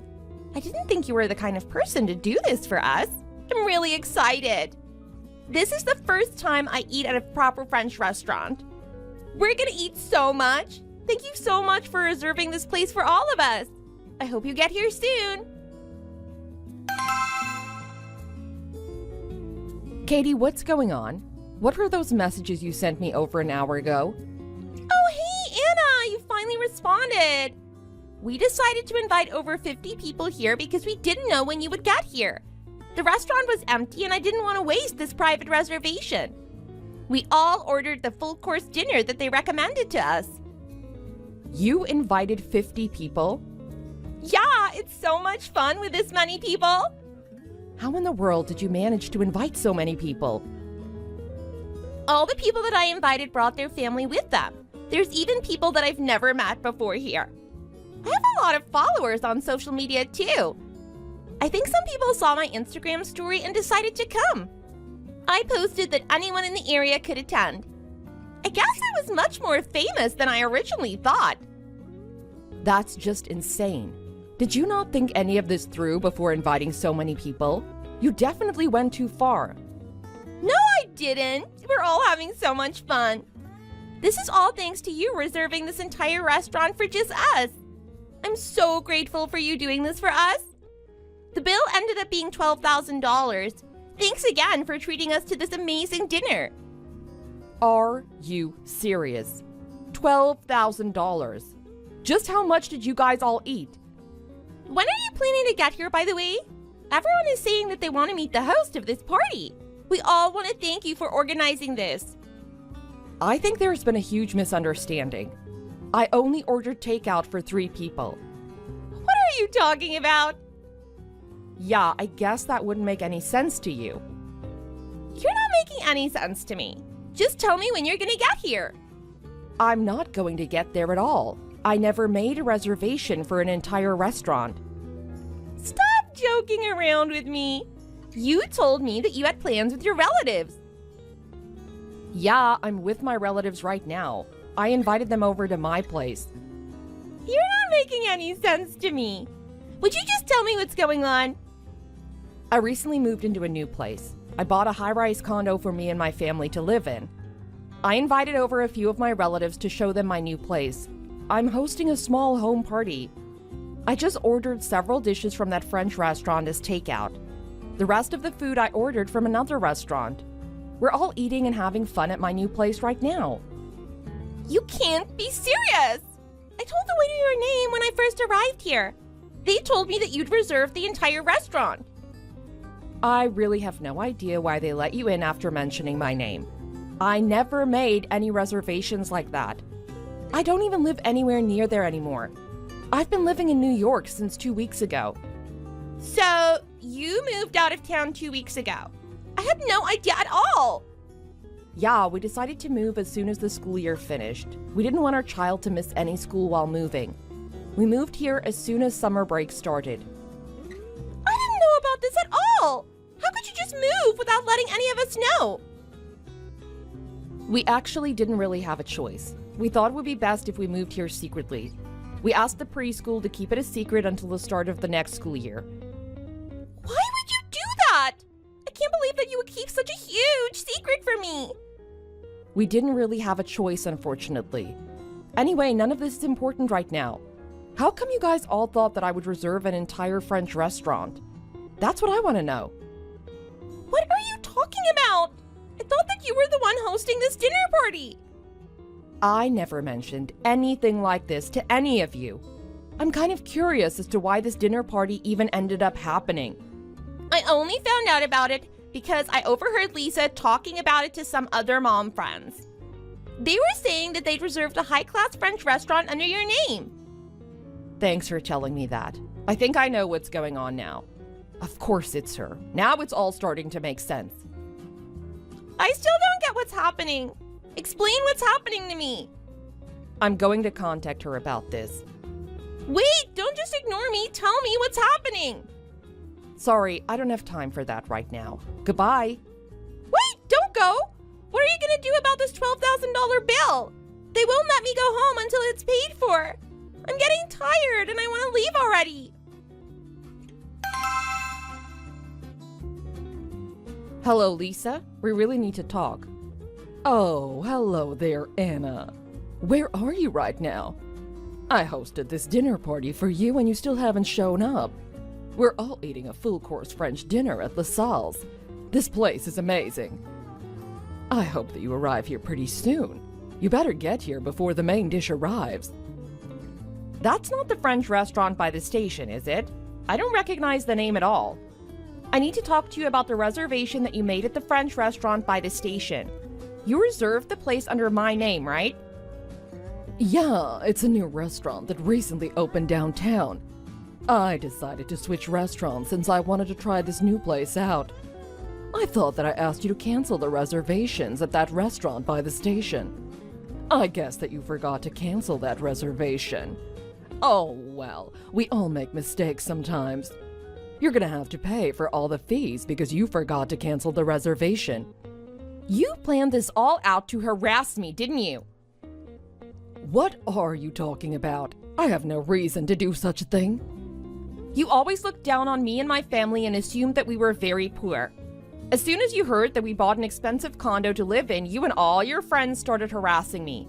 I didn't think you were the kind of person to do this for us. I'm really excited. This is the first time I eat at a proper French restaurant. We're gonna eat so much. Thank you so much for reserving this place for all of us. I hope you get here soon. Katie, what's going on? What were those messages you sent me over an hour ago? Oh, hey, Anna, you finally responded. We decided to invite over 50 people here because we didn't know when you would get here. The restaurant was empty and I didn't want to waste this private reservation. We all ordered the full-course dinner that they recommended to us. You invited 50 people? Yeah, it's so much fun with this many people. How in the world did you manage to invite so many people? All the people that I invited brought their family with them. There's even people that I've never met before here. I have a lot of followers on social media too. I think some people saw my Instagram story and decided to come. I posted that anyone in the area could attend. I guess I was much more famous than I originally thought. That's just insane. Did you not think any of this through before inviting so many people? You definitely went too far. No, I didn't. We're all having so much fun. This is all thanks to you reserving this entire restaurant for just us. I'm so grateful for you doing this for us. The bill ended up being $12,000. Thanks again for treating us to this amazing dinner. Are you serious? $12,000. Just how much did you guys all eat? When are you planning to get here, by the way? Everyone is saying that they want to meet the host of this party. We all want to thank you for organizing this. I think there's been a huge misunderstanding. I only ordered takeout for 3 people. What are you talking about? Yeah, I guess that wouldn't make any sense to you. You're not making any sense to me. Just tell me when you're going to get here. I'm not going to get there at all. I never made a reservation for an entire restaurant. Stop joking around with me. You told me that you had plans with your relatives. Yeah, I'm with my relatives right now. I invited them over to my place. You're not making any sense to me. Would you just tell me what's going on? I recently moved into a new place. I bought a high-rise condo for me and my family to live in. I invited over a few of my relatives to show them my new place. I'm hosting a small home party. I just ordered several dishes from that French restaurant as takeout. The rest of the food I ordered from another restaurant. We're all eating and having fun at my new place right now. You can't be serious! I told the waiter your name when I first arrived here. They told me that you'd reserved the entire restaurant. I really have no idea why they let you in after mentioning my name. I never made any reservations like that. I don't even live anywhere near there anymore. I've been living in New York since 2 weeks ago. So, you moved out of town 2 weeks ago. I had no idea at all. Yeah, we decided to move as soon as the school year finished. We didn't want our child to miss any school while moving. We moved here as soon as summer break started. I didn't know about this at all! How could you just move without letting any of us know? We actually didn't really have a choice. We thought it would be best if we moved here secretly. We asked the preschool to keep it a secret until the start of the next school year. Why would you do that? I can't believe that you would keep such a huge secret from me. We didn't really have a choice, unfortunately. Anyway, none of this is important right now. How come you guys all thought that I would reserve an entire French restaurant? That's what I want to know. What are you talking about? I thought that you were the one hosting this dinner party. I never mentioned anything like this to any of you. I'm kind of curious as to why this dinner party even ended up happening. I only found out about it because I overheard Lisa talking about it to some other mom friends. They were saying that they'd reserved a high-class French restaurant under your name. Thanks for telling me that. I think I know what's going on now. Of course it's her. Now it's all starting to make sense. I still don't get what's happening. Explain what's happening to me. I'm going to contact her about this. Wait, don't just ignore me. Tell me what's happening. Sorry, I don't have time for that right now. Goodbye. Wait, don't go. What are you going to do about this $12,000 bill? They won't let me go home until it's paid for. I'm getting tired and I want to leave already. Hello, Lisa. We really need to talk. Oh, hello there, Anna. Where are you right now? I hosted this dinner party for you and you still haven't shown up. We're all eating a full-course French dinner at LaSalle's. This place is amazing. I hope that you arrive here pretty soon. You better get here before the main dish arrives. That's not the French restaurant by the station, is it? I don't recognize the name at all. I need to talk to you about the reservation that you made at the French restaurant by the station. You reserved the place under my name, right? Yeah, it's a new restaurant that recently opened downtown. I decided to switch restaurants since I wanted to try this new place out. I thought that I asked you to cancel the reservations at that restaurant by the station. I guess that you forgot to cancel that reservation. Oh, well, we all make mistakes sometimes. You're gonna have to pay for all the fees because you forgot to cancel the reservation. You planned this all out to harass me, didn't you? What are you talking about? I have no reason to do such a thing. You always looked down on me and my family and assumed that we were very poor. As soon as you heard that we bought an expensive condo to live in, you and all your friends started harassing me.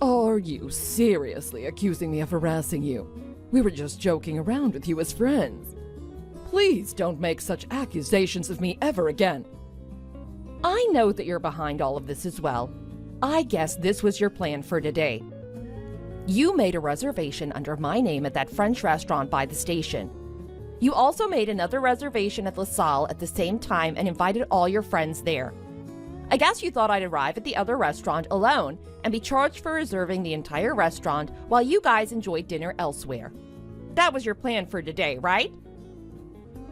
Are you seriously accusing me of harassing you? We were just joking around with you as friends. Please don't make such accusations of me ever again. I know that you're behind all of this as well. I guess this was your plan for today. You made a reservation under my name at that French restaurant by the station. You also made another reservation at LaSalle at the same time and invited all your friends there. I guess you thought I'd arrive at the other restaurant alone and be charged for reserving the entire restaurant while you guys enjoyed dinner elsewhere. That was your plan for today, right?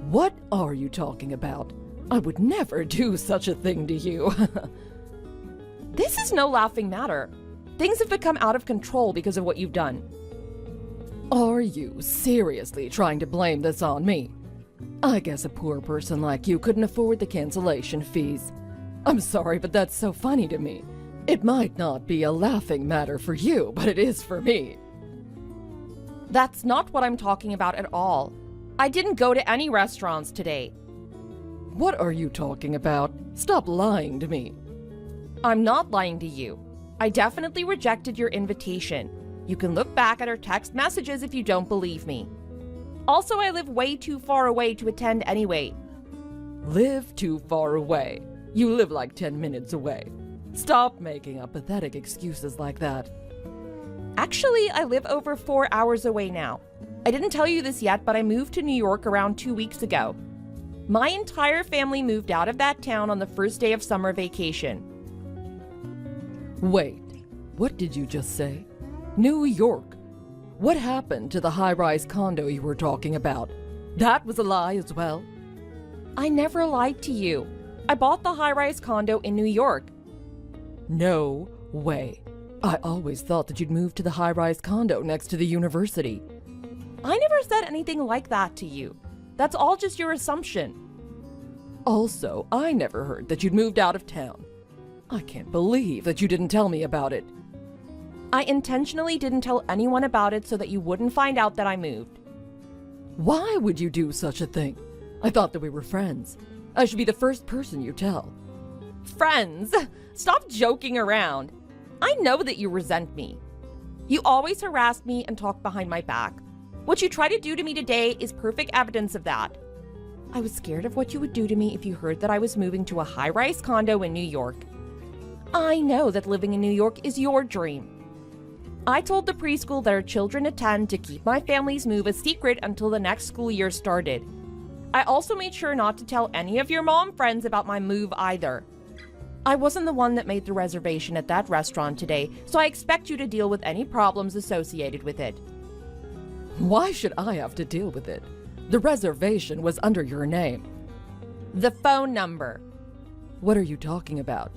What are you talking about? I would never do such a thing to you. This is no laughing matter. Things have become out of control because of what you've done. Are you seriously trying to blame this on me? I guess a poor person like you couldn't afford the cancellation fees. I'm sorry, but that's so funny to me. It might not be a laughing matter for you, but it is for me. That's not what I'm talking about at all. I didn't go to any restaurants today. What are you talking about? Stop lying to me. I'm not lying to you. I definitely rejected your invitation. You can look back at our text messages if you don't believe me. Also, I live way too far away to attend anyway. Live too far away? You live like 10 minutes away. Stop making up pathetic excuses like that. Actually, I live over 4 hours away now. I didn't tell you this yet, but I moved to New York around 2 weeks ago. My entire family moved out of that town on the first day of summer vacation. Wait, what did you just say? New York? What happened to the high-rise condo you were talking about? That was a lie as well? I never lied to you. I bought the high-rise condo in New York. No way. I always thought that you'd moved to the high-rise condo next to the university. I never said anything like that to you. That's all just your assumption. Also, I never heard that you'd moved out of town. I can't believe that you didn't tell me about it. I intentionally didn't tell anyone about it so that you wouldn't find out that I moved. Why would you do such a thing? I thought that we were friends. I should be the first person you tell. Friends, stop joking around. I know that you resent me. You always harass me and talk behind my back. What you try to do to me today is perfect evidence of that. I was scared of what you would do to me if you heard that I was moving to a high-rise condo in New York. I know that living in New York is your dream. I told the preschool that our children attend to keep my family's move a secret until the next school year started. I also made sure not to tell any of your mom friends about my move either. I wasn't the one that made the reservation at that restaurant today, so I expect you to deal with any problems associated with it. Why should I have to deal with it? The reservation was under your name. The phone number. What are you talking about?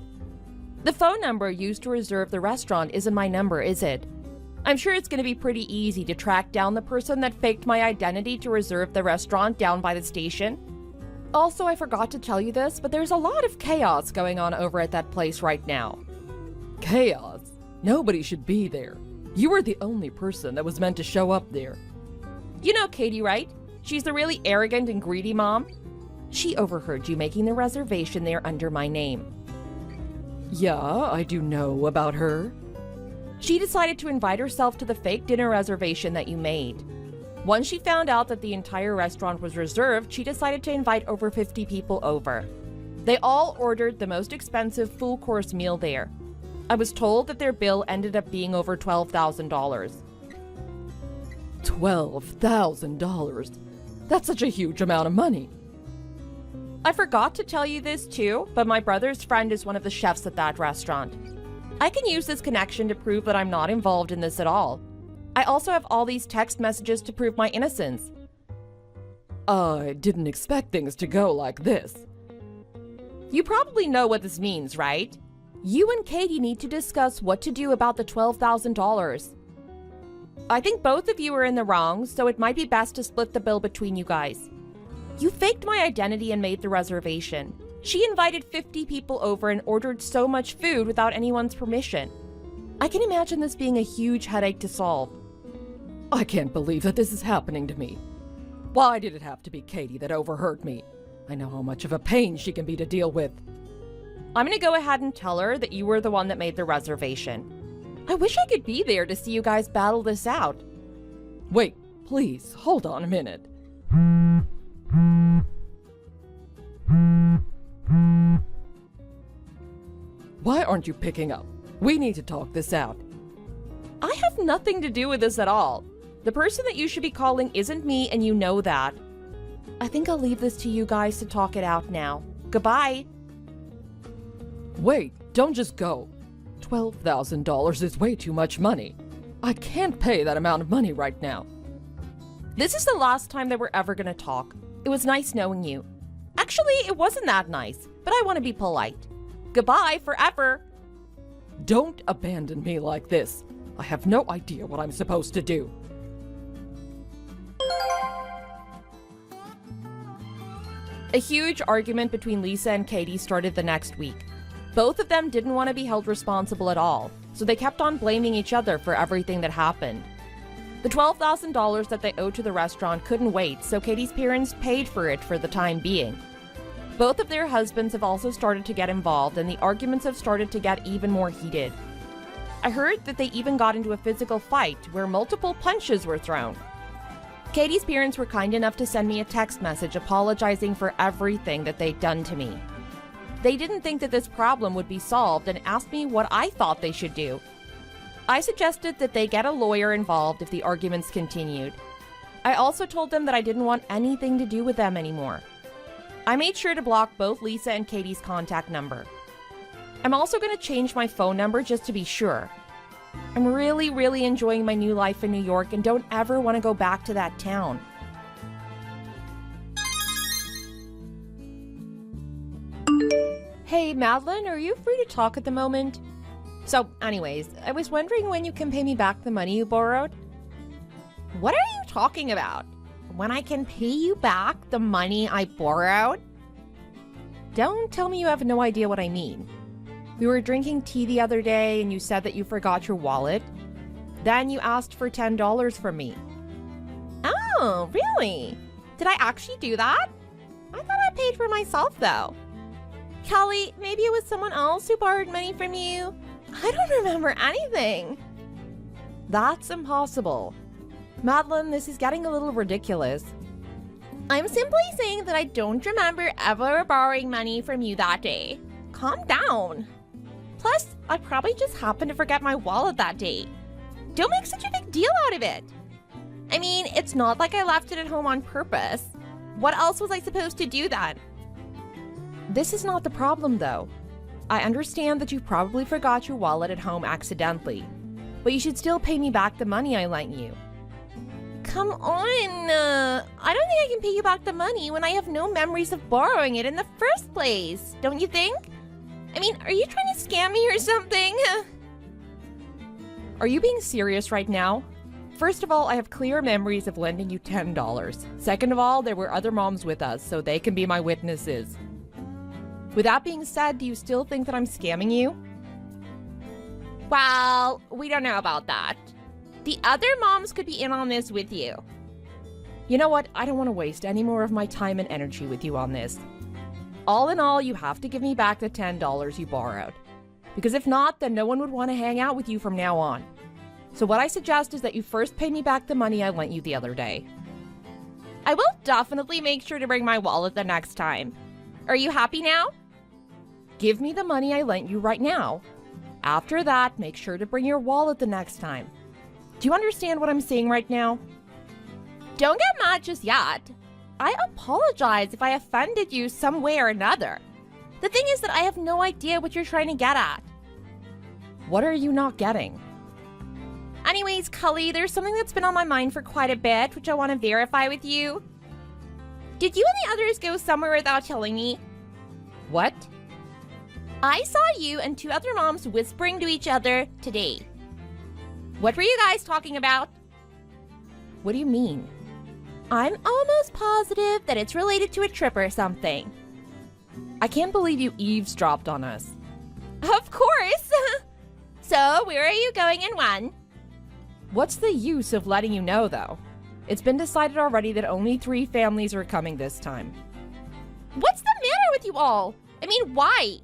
The phone number used to reserve the restaurant isn't my number, is it? I'm sure it's going to be pretty easy to track down the person that faked my identity to reserve the restaurant down by the station. Also, I forgot to tell you this, but there's a lot of chaos going on over at that place right now. Chaos? Nobody should be there. You were the only person that was meant to show up there. You know Katie, right? She's the really arrogant and greedy mom. She overheard you making the reservation there under my name. Yeah, I do know about her. She decided to invite herself to the fake dinner reservation that you made. Once she found out that the entire restaurant was reserved, she decided to invite over 50 people over. They all ordered the most expensive full-course meal there. I was told that their bill ended up being over $12,000. $12,000? That's such a huge amount of money. I forgot to tell you this too, but my brother's friend is one of the chefs at that restaurant. I can use this connection to prove that I'm not involved in this at all. I also have all these text messages to prove my innocence. I didn't expect things to go like this. You probably know what this means, right? You and Katie need to discuss what to do about the $12,000. I think both of you are in the wrong, so it might be best to split the bill between you guys. You faked my identity and made the reservation. She invited 50 people over and ordered so much food without anyone's permission. I can imagine this being a huge headache to solve. I can't believe that this is happening to me. Why did it have to be Katie that overheard me? I know how much of a pain she can be to deal with. I'm gonna go ahead and tell her that you were the one that made the reservation. I wish I could be there to see you guys battle this out. Wait, please, hold on a minute. Why aren't you picking up? We need to talk this out. I have nothing to do with this at all. The person that you should be calling isn't me, and you know that. I think I'll leave this to you guys to talk it out now. Goodbye. Wait, don't just go. $12,000 is way too much money. I can't pay that amount of money right now. This is the last time that we're ever gonna talk. It was nice knowing you. Actually, it wasn't that nice, but I want to be polite. Goodbye forever. Don't abandon me like this. I have no idea what I'm supposed to do. A huge argument between Lisa and Katie started the next week. Both of them didn't want to be held responsible at all, so they kept on blaming each other for everything that happened. The $12,000 that they owed to the restaurant couldn't wait, so Katie's parents paid for it for the time being. Both of their husbands have also started to get involved, and the arguments have started to get even more heated. I heard that they even got into a physical fight where multiple punches were thrown. Katie's parents were kind enough to send me a text message apologizing for everything that they'd done to me. They didn't think that this problem would be solved and asked me what I thought they should do. I suggested that they get a lawyer involved if the arguments continued. I also told them that I didn't want anything to do with them anymore. I made sure to block both Lisa and Katie's contact number. I'm also going to change my phone number just to be sure. I'm really enjoying my new life in New York and don't ever want to go back to that town. Hey, Madeline, are you free to talk at the moment? So, anyways, I was wondering when you can pay me back the money you borrowed? What are you talking about? When I can pay you back the money I borrowed? Don't tell me you have no idea what I mean. We were drinking tea the other day and you said that you forgot your wallet. Then you asked for $10 from me. Oh, really? Did I actually do that? I thought I paid for myself though. Kelly, maybe it was someone else who borrowed money from you. I don't remember anything. That's impossible. Madeline, this is getting a little ridiculous. I'm simply saying that I don't remember ever borrowing money from you that day. Calm down. Plus, I probably just happened to forget my wallet that day. Don't make such a big deal out of it. I mean, it's not like I left it at home on purpose. What else was I supposed to do then? This is not the problem, though. I understand that you probably forgot your wallet at home accidentally, but you should still pay me back the money I lent you. Come on, I don't think I can pay you back the money when I have no memories of borrowing it in the first place, don't you think? I mean, are you trying to scam me or something? Are you being serious right now? First of all, I have clear memories of lending you $10. Second of all, there were other moms with us, so they can be my witnesses. With that being said, do you still think that I'm scamming you? Well, we don't know about that. The other moms could be in on this with you. You know what? I don't want to waste any more of my time and energy with you on this. All in all, you have to give me back the $10 you borrowed. Because if not, then no one would want to hang out with you from now on. So what I suggest is that you first pay me back the money I lent you the other day. I will definitely make sure to bring my wallet the next time. Are you happy now? Give me the money I lent you right now. After that, make sure to bring your wallet the next time. Do you understand what I'm saying right now? Don't get mad just yet. I apologize if I offended you some way or another. The thing is that I have no idea what you're trying to get at. What are you not getting? Anyways, Cully, there's something that's been on my mind for quite a bit, which I want to verify with you. Did you and the others go somewhere without telling me? What? I saw you and two other moms whispering to each other today. What were you guys talking about? What do you mean? I'm almost positive that it's related to a trip or something. I can't believe you eavesdropped on us. Of course! So, where are you going and when? What's the use of letting you know, though? It's been decided already that only 3 families are coming this time. What's the matter with you all? I mean, why?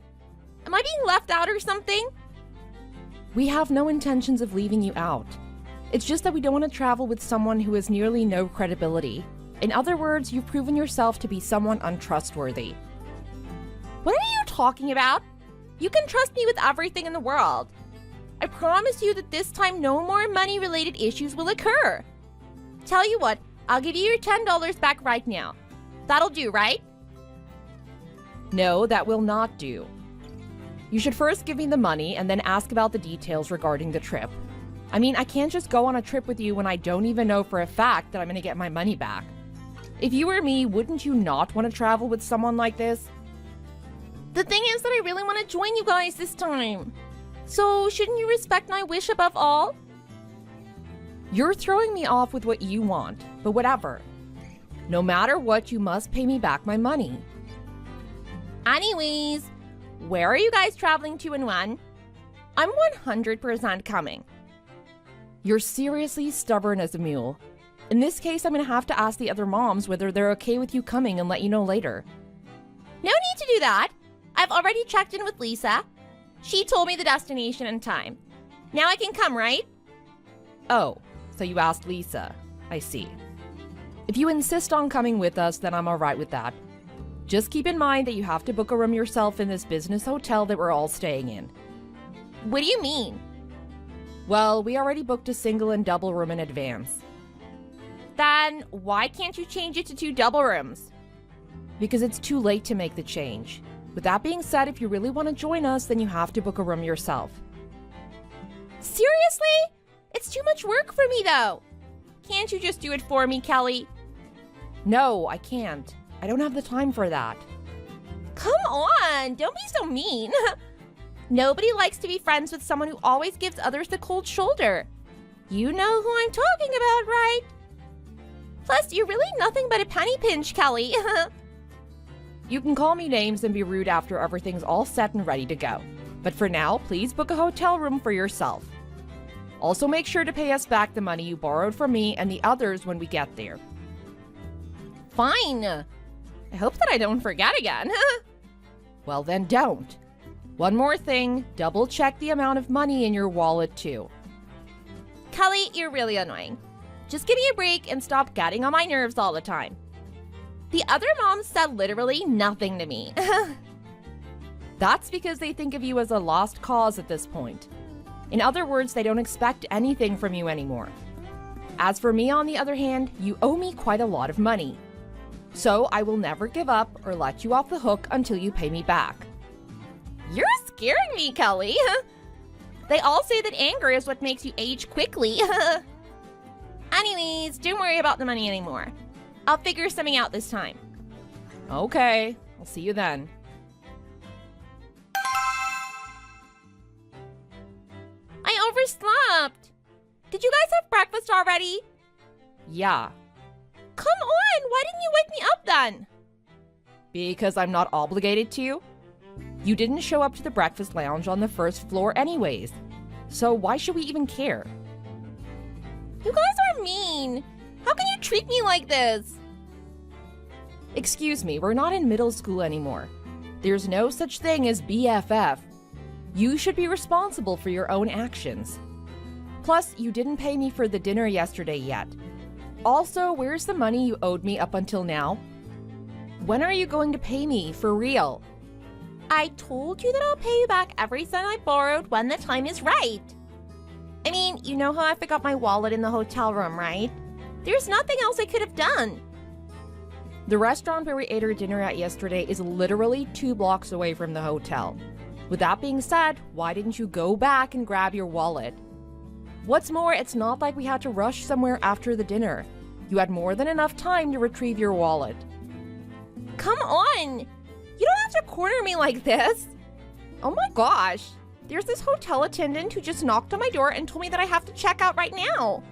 Am I being left out or something? We have no intentions of leaving you out. It's just that we don't want to travel with someone who has nearly no credibility. In other words, you've proven yourself to be someone untrustworthy. What are you talking about? You can trust me with everything in the world. I promise you that this time no more money-related issues will occur. Tell you what, I'll give you your $10 back right now. That'll do, right? No, that will not do. You should first give me the money and then ask about the details regarding the trip. I mean, I can't just go on a trip with you when I don't even know for a fact that I'm gonna get my money back. If you were me, wouldn't you not want to travel with someone like this? The thing is that I really want to join you guys this time. So, shouldn't you respect my wish above all? You're throwing me off with what you want, but whatever. No matter what, you must pay me back my money. Anyways, where are you guys traveling to and when? I'm 100% coming. You're seriously stubborn as a mule. In this case, I'm gonna have to ask the other moms whether they're okay with you coming and let you know later. No need to do that. I've already checked in with Lisa. She told me the destination and time. Now I can come, right? Oh, so you asked Lisa. I see. If you insist on coming with us, then I'm alright with that. Just keep in mind that you have to book a room yourself in this business hotel that we're all staying in. What do you mean? Well, we already booked a single and double room in advance. Then why can't you change it to 2 double rooms? Because it's too late to make the change. With that being said, if you really want to join us, then you have to book a room yourself. Seriously? It's too much work for me, though. Can't you just do it for me, Kelly? No, I can't. I don't have the time for that. Come on, don't be so mean. Nobody likes to be friends with someone who always gives others the cold shoulder. You know who I'm talking about, right? Plus, you're really nothing but a penny pinch, Kelly. You can call me names and be rude after everything's all set and ready to go. But for now, please book a hotel room for yourself. Also, make sure to pay us back the money you borrowed from me and the others when we get there. Fine. I hope that I don't forget again. Well, then don't. One more thing, double check the amount of money in your wallet too. Kelly, you're really annoying. Just give me a break and stop getting on my nerves all the time. The other moms said literally nothing to me. That's because they think of you as a lost cause at this point. In other words, they don't expect anything from you anymore. As for me, on the other hand, you owe me quite a lot of money. So I will never give up or let you off the hook until you pay me back. You're scaring me, Kelly. They all say that anger is what makes you age quickly. Anyways, don't worry about the money anymore. I'll figure something out this time. Okay, I'll see you then. I overslept. Did you guys have breakfast already? Yeah, Come on, why didn't you wake me up then? because I'm not obligated to. You didn't show up to the breakfast lounge on the first floor anyways. So why should we even care? You guys are mean. How can you treat me like this? Excuse me, we're not in middle school anymore. There's no such thing as BFF. You should be responsible for your own actions. Plus, you didn't pay me for the dinner yesterday yet. Also, where's the money you owed me up until now? When are you going to pay me for real? I told you that I'll pay you back every cent I borrowed when the time is right. I mean, you know how I forgot my wallet in the hotel room, right? There's nothing else I could have done. The restaurant where we ate our dinner at yesterday is literally 2 blocks away from the hotel. With that being said, why didn't you go back and grab your wallet? What's more, it's not like we had to rush somewhere after the dinner. You had more than enough time to retrieve your wallet. Come on! You don't have to corner me like this. Oh my gosh. There's this hotel attendant who just knocked on my door and told me that I have to check out right now.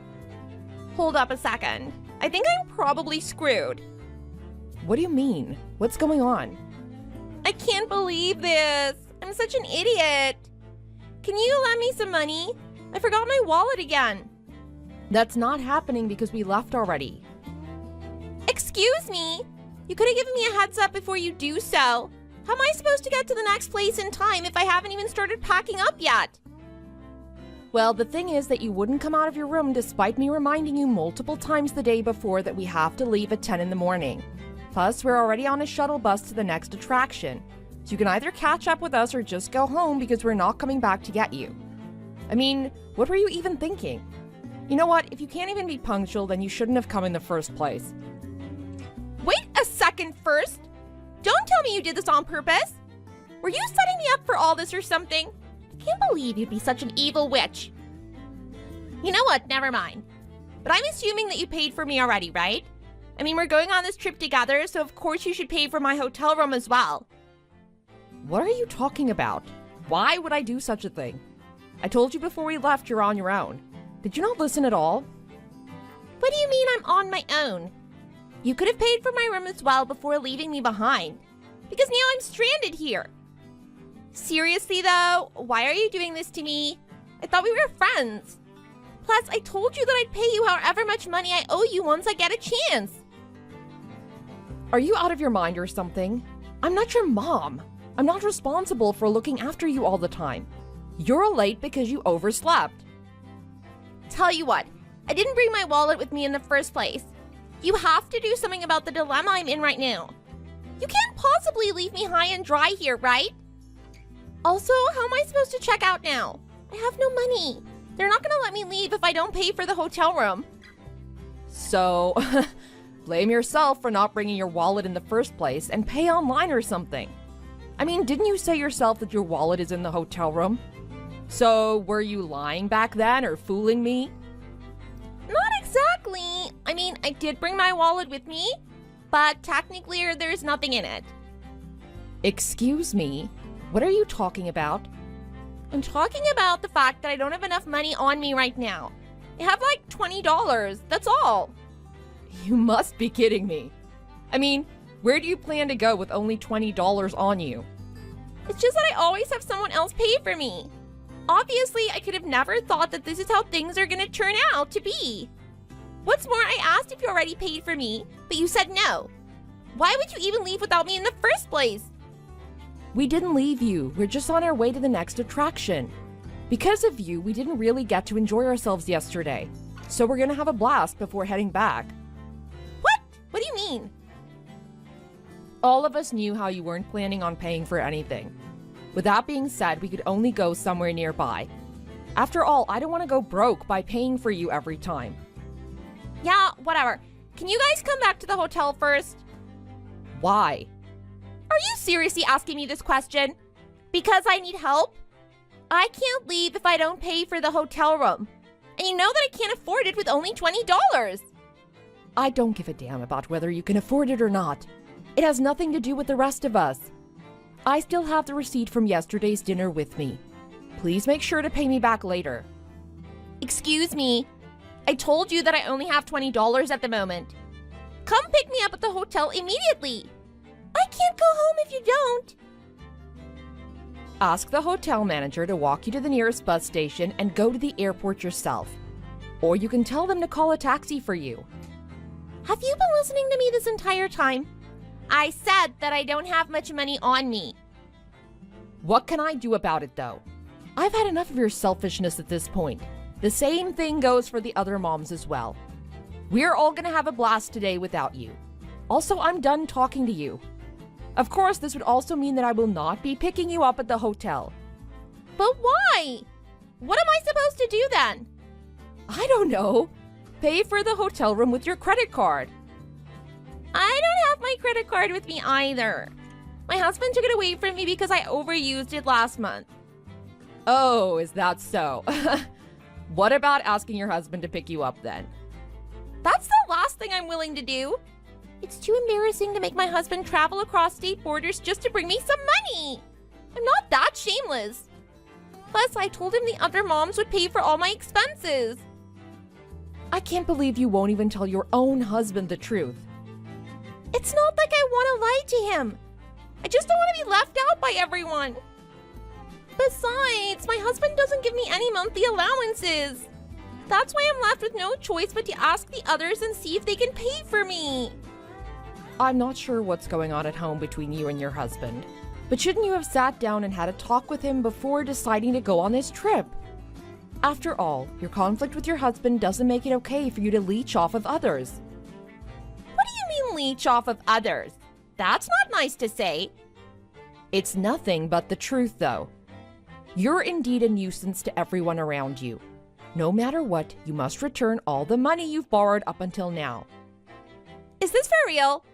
Hold up a second. I think I'm probably screwed. What do you mean? What's going on? I can't believe this. I'm such an idiot. Can you lend me some money? I forgot my wallet again. That's not happening because we left already. Excuse me? You could have given me a heads up before you do so. How am I supposed to get to the next place in time if I haven't even started packing up yet? Well, the thing is that you wouldn't come out of your room despite me reminding you multiple times the day before that we have to leave at 10 in the morning. Plus, we're already on a shuttle bus to the next attraction. So you can either catch up with us or just go home because we're not coming back to get you. I mean, what were you even thinking? You know what? If you can't even be punctual, then you shouldn't have come in the first place. Wait a second first. Don't tell me you did this on purpose. Were you setting me up for all this or something? I can't believe you'd be such an evil witch. You know what? Never mind. But I'm assuming that you paid for me already, right? I mean, we're going on this trip together, so of course you should pay for my hotel room as well. What are you talking about? Why would I do such a thing? I told you before we left you're on your own. Did you not listen at all? What do you mean I'm on my own? You could have paid for my room as well before leaving me behind. Because now I'm stranded here. Seriously though, why are you doing this to me? I thought we were friends. Plus, I told you that I'd pay you however much money I owe you once I get a chance. Are you out of your mind or something? I'm not your mom. I'm not responsible for looking after you all the time. You're late because you overslept. Tell you what, I didn't bring my wallet with me in the first place. You have to do something about the dilemma I'm in right now. You can't possibly leave me high and dry here, right? Also, how am I supposed to check out now? I have no money. They're not gonna let me leave if I don't pay for the hotel room. So, blame yourself for not bringing your wallet in the first place and pay online or something. I mean, didn't you say yourself that your wallet is in the hotel room? So, were you lying back then or fooling me? Not exactly. I mean, I did bring my wallet with me, but technically there's nothing in it. Excuse me, what are you talking about? I'm talking about the fact that I don't have enough money on me right now. I have like $20, that's all. You must be kidding me. I mean, where do you plan to go with only $20 on you? It's just that I always have someone else pay for me. Obviously, I could have never thought that this is how things are gonna turn out to be. What's more, I asked if you already paid for me, but you said no. Why would you even leave without me in the first place? We didn't leave you. We're just on our way to the next attraction. Because of you, we didn't really get to enjoy ourselves yesterday. So we're gonna have a blast before heading back. What? What do you mean? All of us knew how you weren't planning on paying for anything. With that being said, we could only go somewhere nearby. After all, I don't want to go broke by paying for you every time. Yeah, whatever. Can you guys come back to the hotel first? Why? Are you seriously asking me this question? Because I need help? I can't leave if I don't pay for the hotel room. And you know that I can't afford it with only $20. I don't give a damn about whether you can afford it or not. It has nothing to do with the rest of us. I still have the receipt from yesterday's dinner with me. Please make sure to pay me back later. Excuse me. I told you that I only have $20 at the moment. Come pick me up at the hotel immediately. I can't go home if you don't. Ask the hotel manager to walk you to the nearest bus station and go to the airport yourself. Or you can tell them to call a taxi for you. Have you been listening to me this entire time? I said that I don't have much money on me. What can I do about it, though? I've had enough of your selfishness at this point. The same thing goes for the other moms as well. We're all gonna have a blast today without you. Also, I'm done talking to you. Of course, this would also mean that I will not be picking you up at the hotel. But why? What am I supposed to do then? I don't know. Pay for the hotel room with your credit card. I don't have my credit card with me either. My husband took it away from me because I overused it last month. Oh, is that so? What about asking your husband to pick you up then? That's the last thing I'm willing to do. It's too embarrassing to make my husband travel across state borders just to bring me some money. I'm not that shameless. Plus, I told him the other moms would pay for all my expenses. I can't believe you won't even tell your own husband the truth. It's not like I want to lie to him. I just don't want to be left out by everyone. Besides, my husband doesn't give me any monthly allowances. That's why I'm left with no choice but to ask the others and see if they can pay for me. I'm not sure what's going on at home between you and your husband, but shouldn't you have sat down and had a talk with him before deciding to go on this trip? After all, your conflict with your husband doesn't make it okay for you to leech off of others. What do you mean leech off of others? That's not nice to say. It's nothing but the truth, though. You're indeed a nuisance to everyone around you. No matter what, you must return all the money you've borrowed up until now. Is this for real?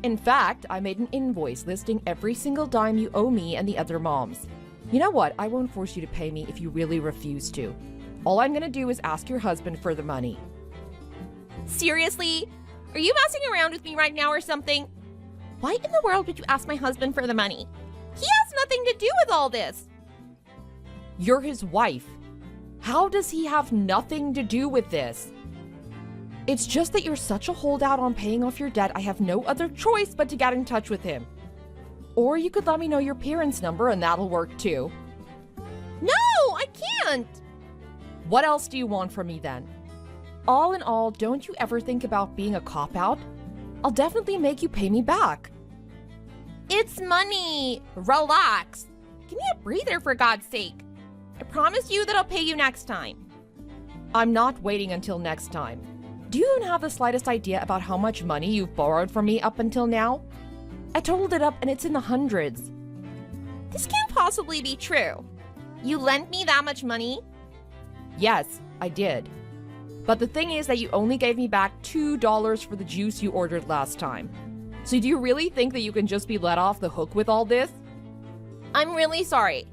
In fact, I made an invoice listing every single dime you owe me and the other moms. You know what? I won't force you to pay me if you really refuse to. All I'm gonna do is ask your husband for the money. Seriously? Are you messing around with me right now or something? Why in the world would you ask my husband for the money? He has nothing to do with all this. You're his wife. How does he have nothing to do with this? It's just that you're such a holdout on paying off your debt, I have no other choice but to get in touch with him. Or you could let me know your parents' number and that'll work too. No, I can't. What else do you want from me then? All in all, don't you ever think about being a cop-out? I'll definitely make you pay me back. It's money. Relax. Give me a breather for God's sake. I promise you that I'll pay you next time. I'm not waiting until next time. Do you even have the slightest idea about how much money you've borrowed from me up until now? I totaled it up and it's in the hundreds. This can't possibly be true. You lent me that much money? Yes, I did. But the thing is that you only gave me back $2 for the juice you ordered last time. So do you really think that you can just be let off the hook with all this? I'm really sorry.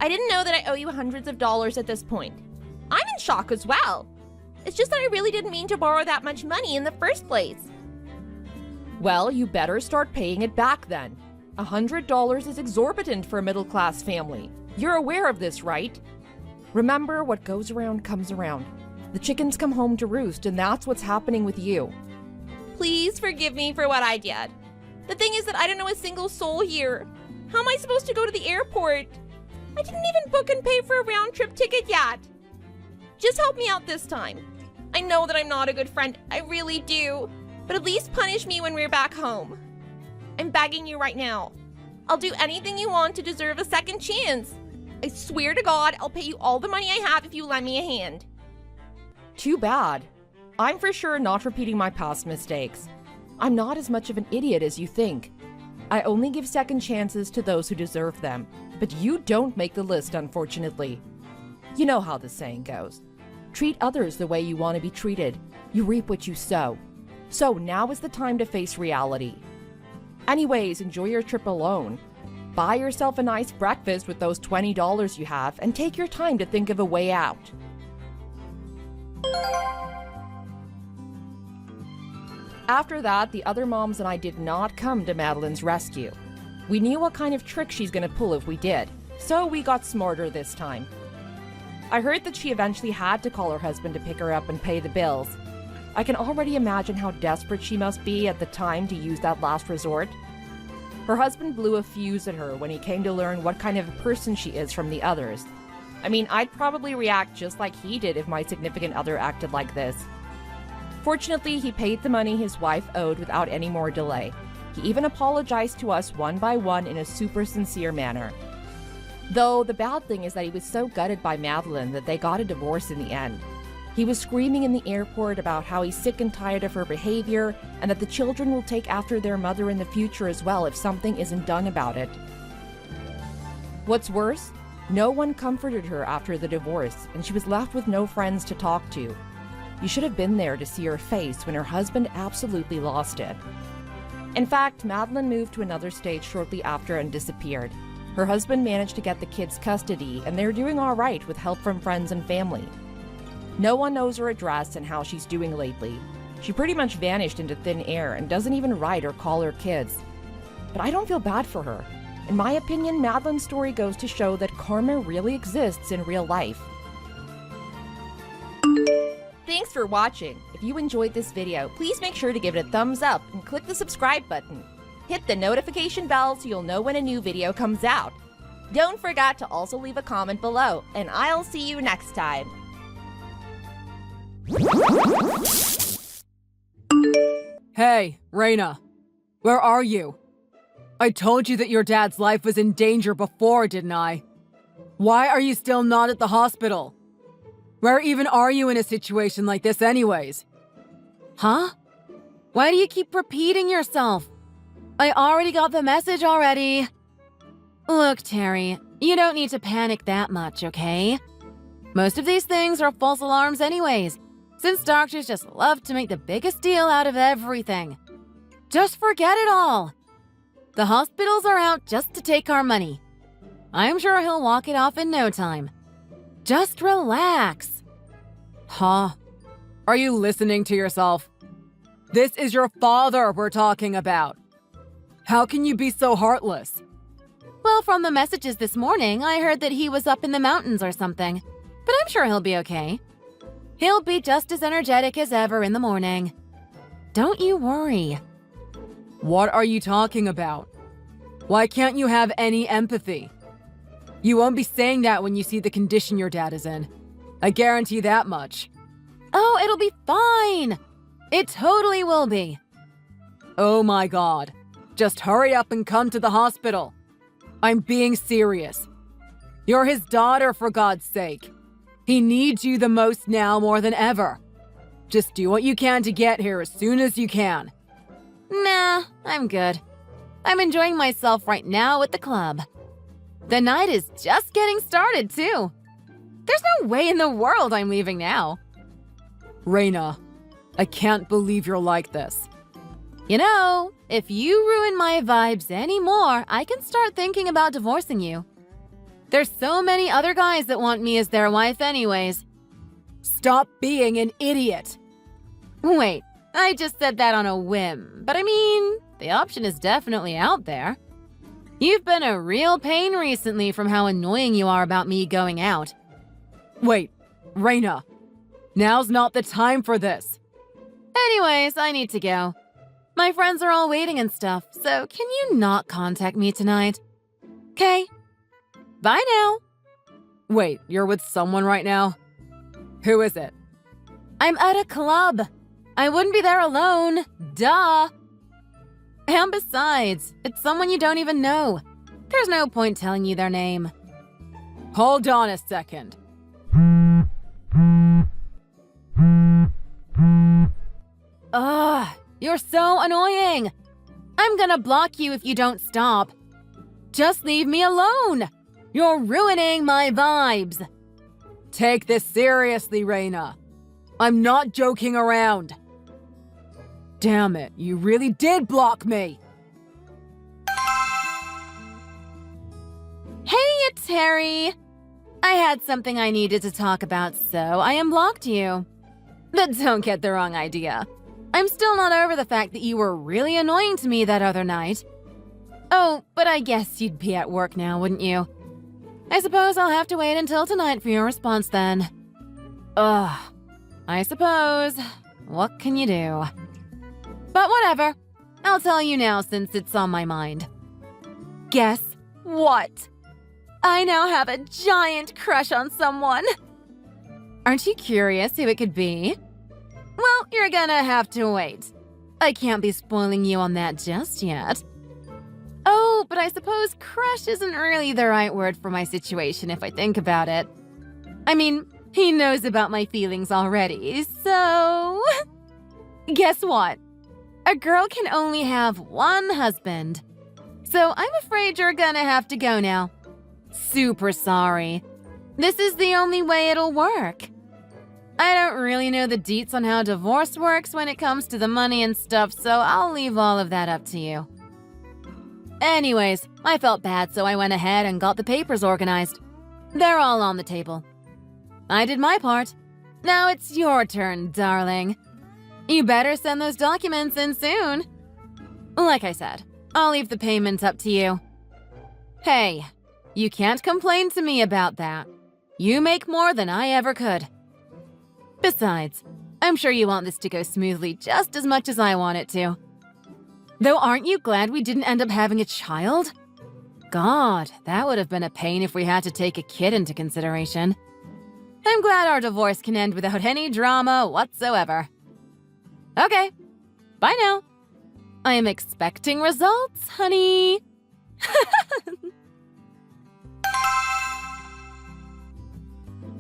I didn't know that I owe you hundreds of dollars at this point. I'm in shock as well. It's just that I really didn't mean to borrow that much money in the first place. Well, you better start paying it back then. $100 is exorbitant for a middle-class family. You're aware of this, right? Remember, what goes around comes around. The chickens come home to roost, and that's what's happening with you. Please forgive me for what I did. The thing is that I don't know a single soul here. How am I supposed to go to the airport? I didn't even book and pay for a round-trip ticket yet. Just help me out this time. I know that I'm not a good friend, I really do. But at least punish me when we're back home. I'm begging you right now. I'll do anything you want to deserve a second chance. I swear to God, I'll pay you all the money I have if you lend me a hand. Too bad. I'm for sure not repeating my past mistakes. I'm not as much of an idiot as you think. I only give second chances to those who deserve them, but you don't make the list, unfortunately. You know how the saying goes. Treat others the way you want to be treated. You reap what you sow. So now is the time to face reality. Anyways, enjoy your trip alone. Buy yourself a nice breakfast with those $20 you have and take your time to think of a way out. After that, the other moms and I did not come to Madeline's rescue. We knew what kind of trick she's gonna pull if we did, so we got smarter this time. I heard that she eventually had to call her husband to pick her up and pay the bills. I can already imagine how desperate she must be at the time to use that last resort. Her husband blew a fuse at her when he came to learn what kind of a person she is from the others. I mean, I'd probably react just like he did if my significant other acted like this. Fortunately, he paid the money his wife owed without any more delay. He even apologized to us one by one in a super sincere manner. Though the bad thing is that he was so gutted by Madeline that they got a divorce in the end. He was screaming in the airport about how he's sick and tired of her behavior and that the children will take after their mother in the future as well if something isn't done about it. What's worse, no one comforted her after the divorce, and she was left with no friends to talk to. You should have been there to see her face when her husband absolutely lost it. In fact, Madeline moved to another state shortly after and disappeared. Her husband managed to get the kids custody, and they're doing all right with help from friends and family. No one knows her address and how she's doing lately. She pretty much vanished into thin air and doesn't even write or call her kids. But I don't feel bad for her. In my opinion, Madeline's story goes to show that karma really exists in real life. Thanks for watching. If you enjoyed this video, please make sure to give it a thumbs up and click the subscribe button. Hit the notification bell so you'll know when a new video comes out. Don't forget to also leave a comment below, and I'll see you next time. Hey, Raina. Where are you? I told you that your dad's life was in danger before, didn't I? Why are you still not at the hospital? Where even are you in a situation like this anyways? Huh? Why do you keep repeating yourself? I already got the message already. Look, Terry, you don't need to panic that much, okay? Most of these things are false alarms anyways, since doctors just love to make the biggest deal out of everything. Just forget it all. The hospitals are out just to take our money. I'm sure he'll walk it off in no time. Just relax. Huh? Are you listening to yourself? This is your father we're talking about. How can you be so heartless? Well, from the messages this morning, I heard that he was up in the mountains or something. But I'm sure he'll be okay. He'll be just as energetic as ever in the morning. Don't you worry. What are you talking about? Why can't you have any empathy? You won't be saying that when you see the condition your dad is in. I guarantee that much. Oh, it'll be fine. It totally will be. Oh my God. Just hurry up and come to the hospital. I'm being serious. You're his daughter, for God's sake. He needs you the most now more than ever. Just do what you can to get here as soon as you can. Nah, I'm good. I'm enjoying myself right now at the club. The night is just getting started, too. There's no way in the world I'm leaving now. Raina, I can't believe you're like this. You know, if you ruin my vibes anymore, I can start thinking about divorcing you. There's so many other guys that want me as their wife anyways. Stop being an idiot. Wait, I just said that on a whim, but I mean, the option is definitely out there. You've been a real pain recently from how annoying you are about me going out. Wait, Reina. Now's not the time for this. Anyways, I need to go. My friends are all waiting and stuff, so can you not contact me tonight? Okay. Bye now. Wait, you're with someone right now? Who is it? I'm at a club. I wouldn't be there alone. Duh. And besides, it's someone you don't even know. There's no point telling you their name. Hold on a second. Ugh, you're so annoying. I'm gonna block you if you don't stop. Just leave me alone. You're ruining my vibes. Take this seriously, Reina. I'm not joking around. Damn it, you really did block me. Hey, it's Harry. I had something I needed to talk about, so I unblocked you. But don't get the wrong idea. I'm still not over the fact that you were really annoying to me that other night. Oh, but I guess you'd be at work now, wouldn't you? I suppose I'll have to wait until tonight for your response then. Ugh. I suppose. What can you do? But whatever. I'll tell you now since it's on my mind. Guess what? I now have a giant crush on someone. Aren't you curious who it could be? Well, you're gonna have to wait. I can't be spoiling you on that just yet. Oh, but I suppose crush isn't really the right word for my situation if I think about it. I mean, he knows about my feelings already, so... Guess what? A girl can only have one husband. So I'm afraid you're gonna have to go now. Super sorry. This is the only way it'll work. I don't really know the deets on how divorce works when it comes to the money and stuff, so I'll leave all of that up to you. Anyways, I felt bad, so I went ahead and got the papers organized. They're all on the table. I did my part. Now it's your turn, darling. You better send those documents in soon. Like I said, I'll leave the payment up to you. Hey, you can't complain to me about that. You make more than I ever could. Besides, I'm sure you want this to go smoothly just as much as I want it to. Though aren't you glad we didn't end up having a child? God, that would have been a pain if we had to take a kid into consideration. I'm glad our divorce can end without any drama whatsoever. Okay, bye now. I am expecting results, honey.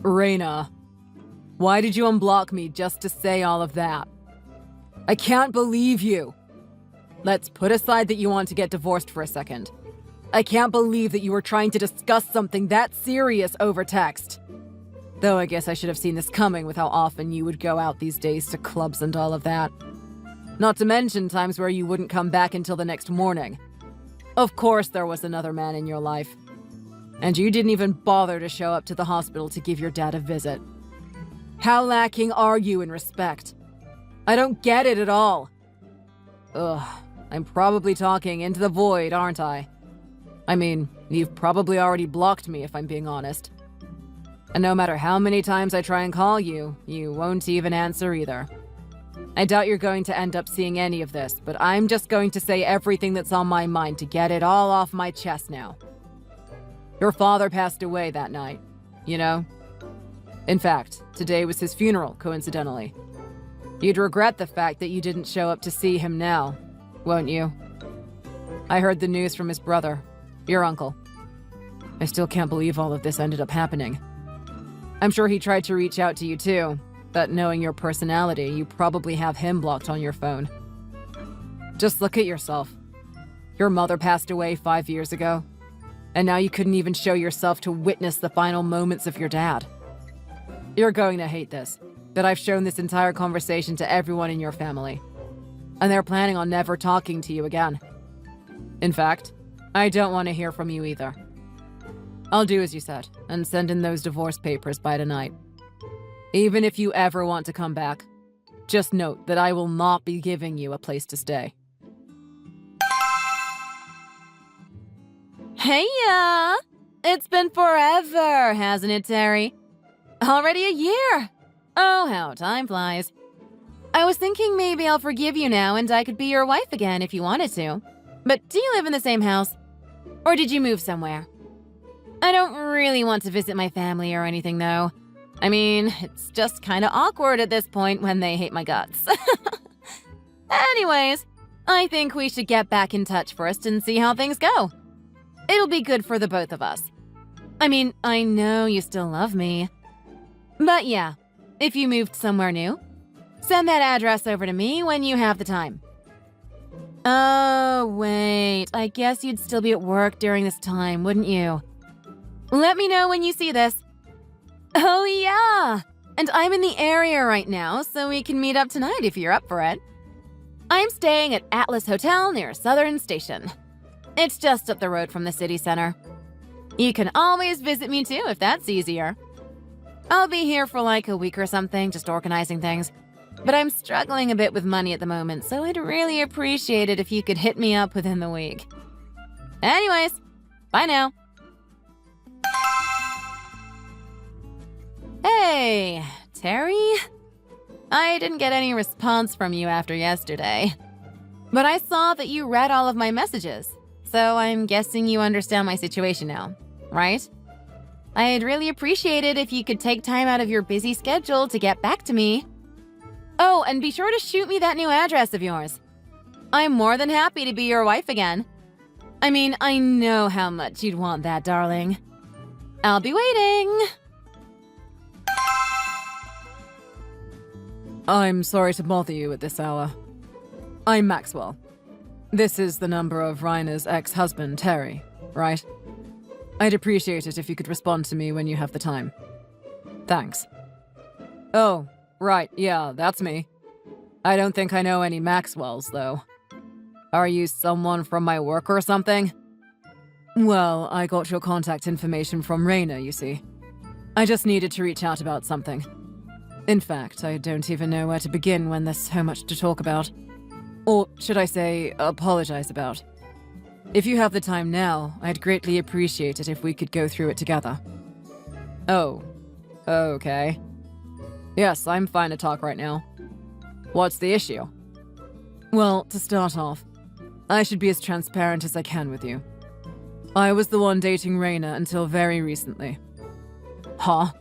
Reina, why did you unblock me just to say all of that? I can't believe you. Let's put aside that you want to get divorced for a second. I can't believe that you were trying to discuss something that serious over text. Though I guess I should have seen this coming with how often you would go out these days to clubs and all of that. Not to mention times where you wouldn't come back until the next morning. Of course there was another man in your life. And you didn't even bother to show up to the hospital to give your dad a visit. How lacking are you in respect? I don't get it at all. Ugh, I'm probably talking into the void, aren't I? I mean, you've probably already blocked me if I'm being honest. And no matter how many times I try and call you, you won't even answer either. I doubt you're going to end up seeing any of this, but I'm just going to say everything that's on my mind to get it all off my chest now. Your father passed away that night, you know? In fact, today was his funeral, coincidentally. You'd regret the fact that you didn't show up to see him now, won't you? I heard the news from his brother, your uncle. I still can't believe all of this ended up happening. I'm sure he tried to reach out to you too, but knowing your personality, you probably have him blocked on your phone. Just look at yourself. Your mother passed away 5 years ago, and now you couldn't even show yourself to witness the final moments of your dad. You're going to hate this, but I've shown this entire conversation to everyone in your family, and they're planning on never talking to you again. In fact, I don't want to hear from you either. I'll do as you said, and send in those divorce papers by tonight. Even if you ever want to come back, just note that I will not be giving you a place to stay. Heya! It's been forever, hasn't it, Terry? Already a year! Oh, how time flies. I was thinking maybe I'll forgive you now and I could be your wife again if you wanted to. But do you live in the same house? Or did you move somewhere? I don't really want to visit my family or anything, though. I mean, it's just kind of awkward at this point when they hate my guts. Anyways, I think we should get back in touch first and see how things go. It'll be good for the both of us. I mean, I know you still love me. But yeah, if you moved somewhere new, send that address over to me when you have the time. Oh, wait, I guess you'd still be at work during this time, wouldn't you? Let me know when you see this. Oh, yeah, and I'm in the area right now, so we can meet up tonight if you're up for it. I'm staying at Atlas Hotel near Southern Station. It's just up the road from the city center. You can always visit me too if that's easier. I'll be here for like a week or something, just organizing things. But I'm struggling a bit with money at the moment, so I'd really appreciate it if you could hit me up within the week. Anyways, bye now. Hey, Terry? I didn't get any response from you after yesterday. But I saw that you read all of my messages, so I'm guessing you understand my situation now, right? I'd really appreciate it if you could take time out of your busy schedule to get back to me. Oh, and be sure to shoot me that new address of yours. I'm more than happy to be your wife again. I mean, I know how much you'd want that, darling. I'll be waiting. I'm sorry to bother you at this hour. I'm Maxwell. This is the number of Reiner's ex-husband, Terry, right? I'd appreciate it if you could respond to me when you have the time. Thanks. Oh, right, yeah, that's me. I don't think I know any Maxwells, though. Are you someone from my work or something? Well, I got your contact information from Rainer, you see. I just needed to reach out about something. In fact, I don't even know where to begin when there's so much to talk about. Or should I say, apologize about. If you have the time now, I'd greatly appreciate it if we could go through it together. Oh, okay. Yes, I'm fine to talk right now. What's the issue? Well, to start off, I should be as transparent as I can with you. I was the one dating Rainer until very recently. Huh?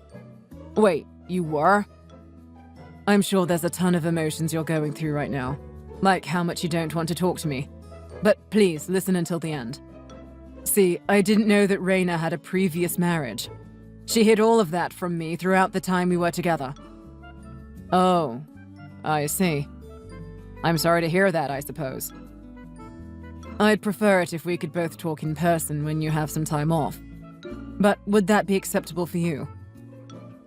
Wait, you were? I'm sure there's a ton of emotions you're going through right now, like how much you don't want to talk to me. But please, listen until the end. See, I didn't know that Rainer had a previous marriage. She hid all of that from me throughout the time we were together. Oh, I see. I'm sorry to hear that, I suppose. I'd prefer it if we could both talk in person when you have some time off. But would that be acceptable for you?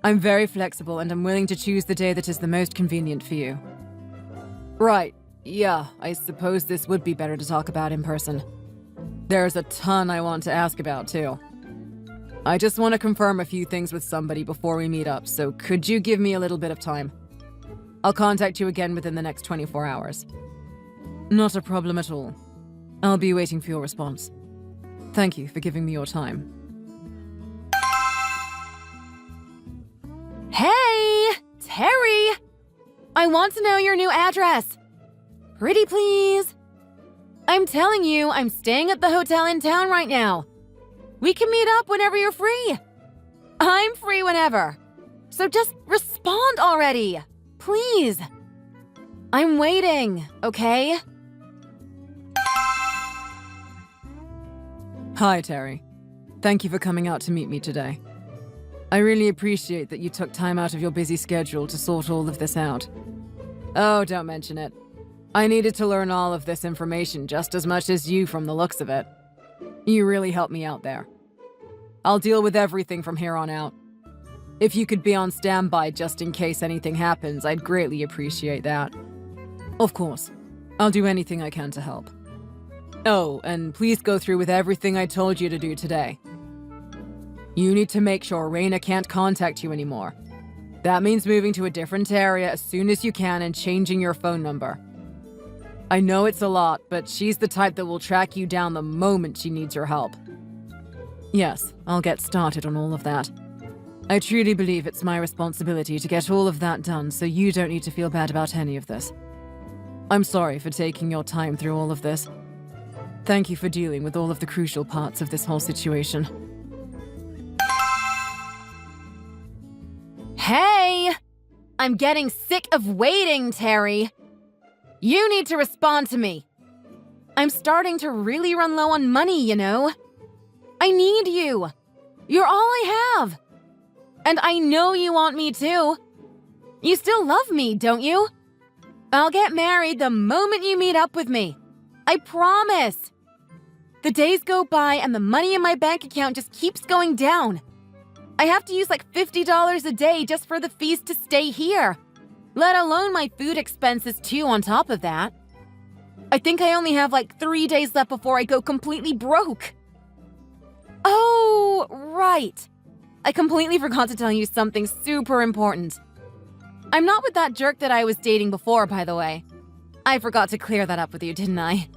I'm very flexible and I'm willing to choose the day that is the most convenient for you. Right, yeah, I suppose this would be better to talk about in person. There's a ton I want to ask about, too. I just want to confirm a few things with somebody before we meet up, so could you give me a little bit of time? I'll contact you again within the next 24 hours. Not a problem at all. I'll be waiting for your response. Thank you for giving me your time. Hey, Terry! I want to know your new address. Pretty please. I'm telling you, I'm staying at the hotel in town right now. We can meet up whenever you're free. I'm free whenever. So just respond already. Please. I'm waiting, okay? Hi, Terry. Thank you for coming out to meet me today. I really appreciate that you took time out of your busy schedule to sort all of this out. Oh, don't mention it. I needed to learn all of this information just as much as you from the looks of it. You really helped me out there. I'll deal with everything from here on out. If you could be on standby just in case anything happens, I'd greatly appreciate that. Of course. I'll do anything I can to help. Oh, and please go through with everything I told you to do today. You need to make sure Raina can't contact you anymore. That means moving to a different area as soon as you can and changing your phone number. I know it's a lot, but she's the type that will track you down the moment she needs your help. Yes, I'll get started on all of that. I truly believe it's my responsibility to get all of that done, so you don't need to feel bad about any of this. I'm sorry for taking your time through all of this. Thank you for dealing with all of the crucial parts of this whole situation. Hey! I'm getting sick of waiting, Terry. You need to respond to me. I'm starting to really run low on money, you know. I need you. You're all I have. And I know you want me too. You still love me, don't you? I'll get married the moment you meet up with me. I promise. The days go by and the money in my bank account just keeps going down. I have to use like $50 a day just for the fees to stay here, let alone my food expenses too on top of that. I think I only have like 3 days left before I go completely broke. Oh, right. I completely forgot to tell you something super important. I'm not with that jerk that I was dating before, by the way. I forgot to clear that up with you, didn't I?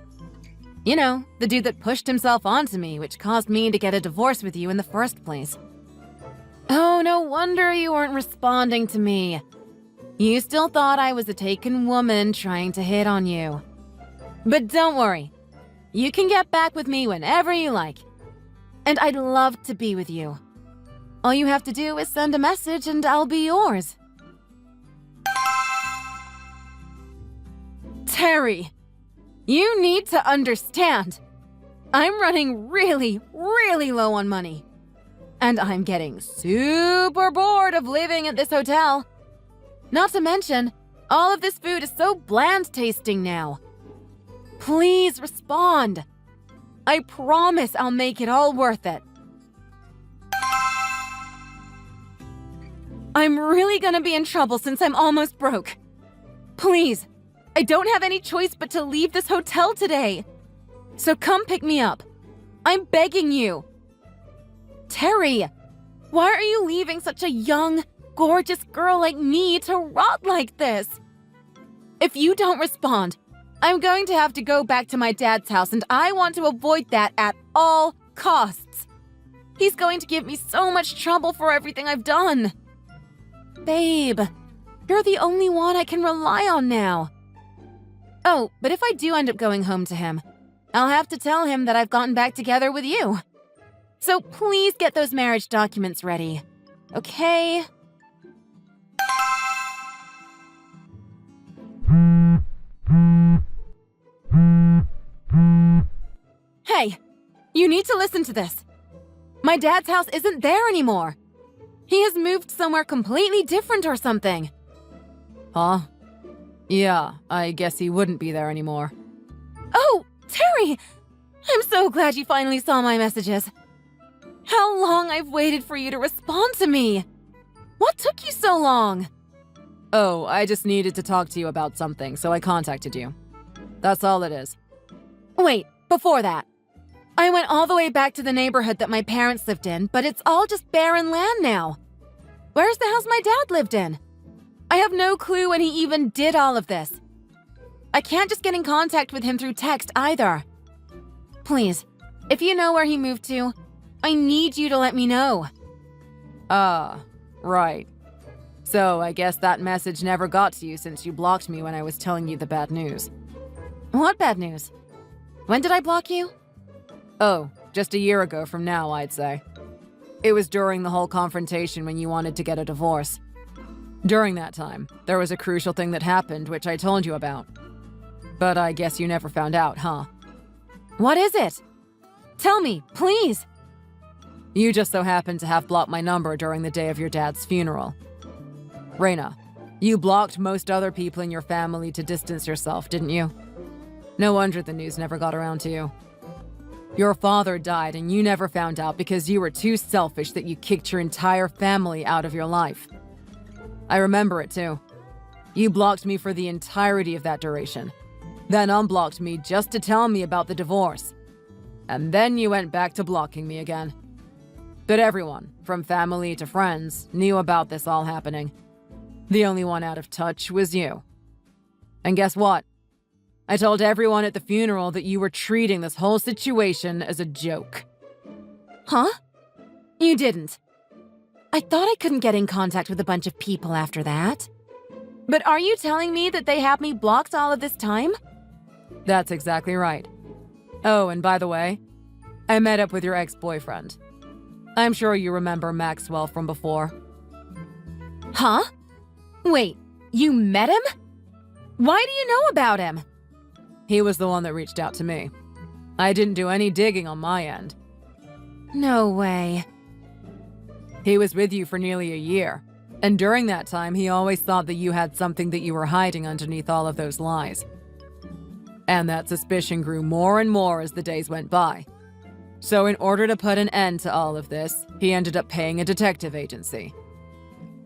You know, the dude that pushed himself onto me, which caused me to get a divorce with you in the first place. Oh, no wonder you weren't responding to me. You still thought I was a taken woman trying to hit on you. But don't worry. You can get back with me whenever you like. And I'd love to be with you. All you have to do is send a message and I'll be yours. Terry, you need to understand. I'm running really, really low on money. And I'm getting super bored of living at this hotel. Not to mention, all of this food is so bland tasting now. Please respond. I promise I'll make it all worth it. I'm really gonna be in trouble since I'm almost broke. Please, I don't have any choice but to leave this hotel today. So come pick me up. I'm begging you. Terry, why are you leaving such a young, gorgeous girl like me to rot like this? If you don't respond, I'm going to have to go back to my dad's house, and I want to avoid that at all costs. He's going to give me so much trouble for everything I've done. Babe, you're the only one I can rely on now. Oh, but if I do end up going home to him, I'll have to tell him that I've gotten back together with you. So please get those marriage documents ready, okay? Hey, you need to listen to this. My dad's house isn't there anymore. He has moved somewhere completely different or something. Huh? Yeah, I guess he wouldn't be there anymore. Oh, Terry! I'm so glad you finally saw my messages. How long I've waited for you to respond to me! What took you so long? Oh, I just needed to talk to you about something, so I contacted you. That's all it is. Wait, before that. I went all the way back to the neighborhood that my parents lived in, but it's all just barren land now. Where's the house my dad lived in? I have no clue when he even did all of this. I can't just get in contact with him through text either. Please, if you know where he moved to, I need you to let me know. Ah, right. So I guess that message never got to you since you blocked me when I was telling you the bad news. What bad news? When did I block you? Oh, just a year ago from now, I'd say. It was during the whole confrontation when you wanted to get a divorce. During that time, there was a crucial thing that happened which I told you about. But I guess you never found out, huh? What is it? Tell me, please. You just so happened to have blocked my number during the day of your dad's funeral. Reina, you blocked most other people in your family to distance yourself, didn't you? No wonder the news never got around to you. Your father died and you never found out because you were too selfish that you kicked your entire family out of your life. I remember it too. You blocked me for the entirety of that duration, then unblocked me just to tell me about the divorce. And then you went back to blocking me again. But everyone, from family to friends, knew about this all happening. The only one out of touch was you. And guess what? I told everyone at the funeral that you were treating this whole situation as a joke. Huh? You didn't. I thought I couldn't get in contact with a bunch of people after that. But are you telling me that they have me blocked all of this time? That's exactly right. Oh, and by the way, I met up with your ex-boyfriend. I'm sure you remember Maxwell from before. Huh? Wait, you met him? Why do you know about him? He was the one that reached out to me. I didn't do any digging on my end. No way. He was with you for nearly a year, and during that time, he always thought that you had something that you were hiding underneath all of those lies. And that suspicion grew more and more as the days went by. So in order to put an end to all of this, he ended up paying a detective agency.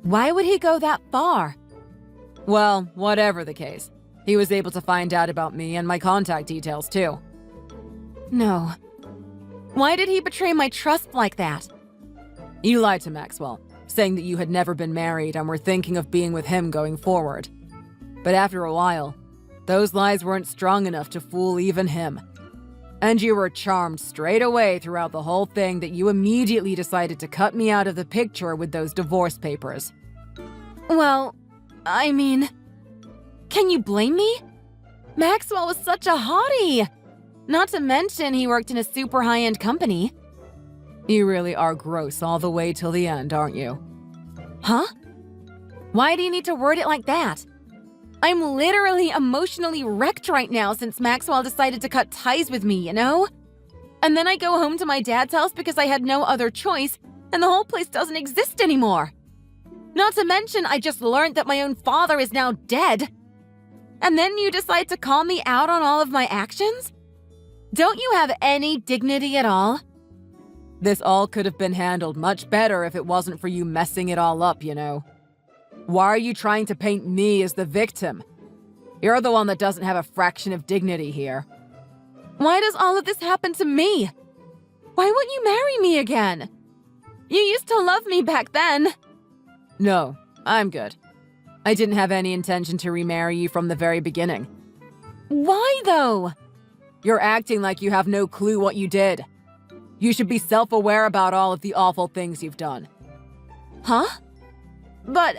Why would he go that far? Well, whatever the case, he was able to find out about me and my contact details too. No. Why did he betray my trust like that? You lied to Maxwell, saying that you had never been married and were thinking of being with him going forward. But after a while, those lies weren't strong enough to fool even him. And you were charmed straight away throughout the whole thing that you immediately decided to cut me out of the picture with those divorce papers. Well, I mean, can you blame me? Maxwell was such a hottie! Not to mention he worked in a super high-end company. You really are gross all the way till the end, aren't you? Huh? Why do you need to word it like that? I'm literally emotionally wrecked right now since Maxwell decided to cut ties with me, you know? And then I go home to my dad's house because I had no other choice, and the whole place doesn't exist anymore. Not to mention, I just learned that my own father is now dead. And then you decide to call me out on all of my actions? Don't you have any dignity at all? This all could have been handled much better if it wasn't for you messing it all up, you know. Why are you trying to paint me as the victim? You're the one that doesn't have a fraction of dignity here. Why does all of this happen to me? Why won't you marry me again? You used to love me back then. No, I'm good. I didn't have any intention to remarry you from the very beginning. Why though? You're acting like you have no clue what you did. You should be self-aware about all of the awful things you've done. Huh? But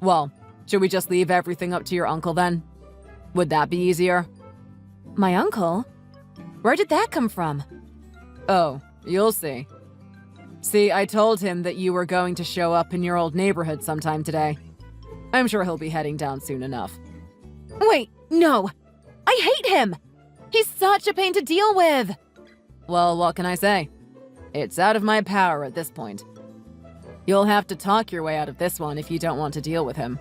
Well, should we just leave everything up to your uncle then? Would that be easier? My uncle? Where did that come from? Oh, you'll see. See, I told him that you were going to show up in your old neighborhood sometime today. I'm sure he'll be heading down soon enough. Wait, no! I hate him! He's such a pain to deal with! Well, what can I say? It's out of my power at this point. You'll have to talk your way out of this one if you don't want to deal with him.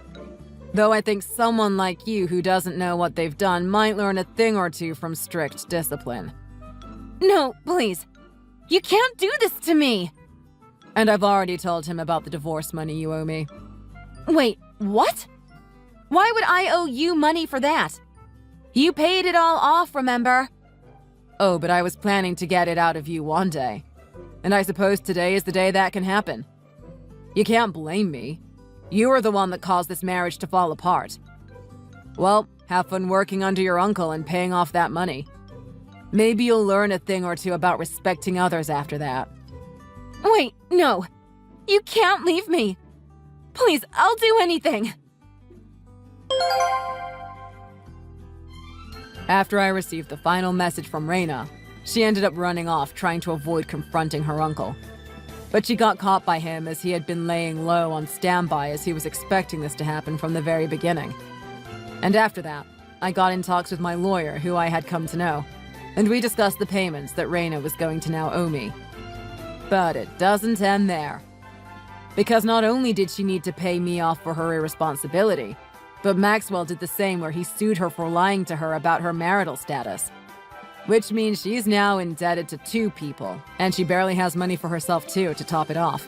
Though I think someone like you who doesn't know what they've done might learn a thing or two from strict discipline. No, please. You can't do this to me! And I've already told him about the divorce money you owe me. Wait, what? Why would I owe you money for that? You paid it all off, remember? Oh, but I was planning to get it out of you one day. And I suppose today is the day that can happen. You can't blame me. You were the one that caused this marriage to fall apart. Well, have fun working under your uncle and paying off that money. Maybe you'll learn a thing or two about respecting others after that. Wait, no. You can't leave me. Please, I'll do anything. After I received the final message from Reina, she ended up running off trying to avoid confronting her uncle. But she got caught by him as he had been laying low on standby as he was expecting this to happen from the very beginning. And after that, I got in talks with my lawyer, who I had come to know, and we discussed the payments that Reina was going to now owe me. But it doesn't end there. Because not only did she need to pay me off for her irresponsibility, but Maxwell did the same where he sued her for lying to her about her marital status. Which means she's now indebted to 2 people, and she barely has money for herself too to top it off.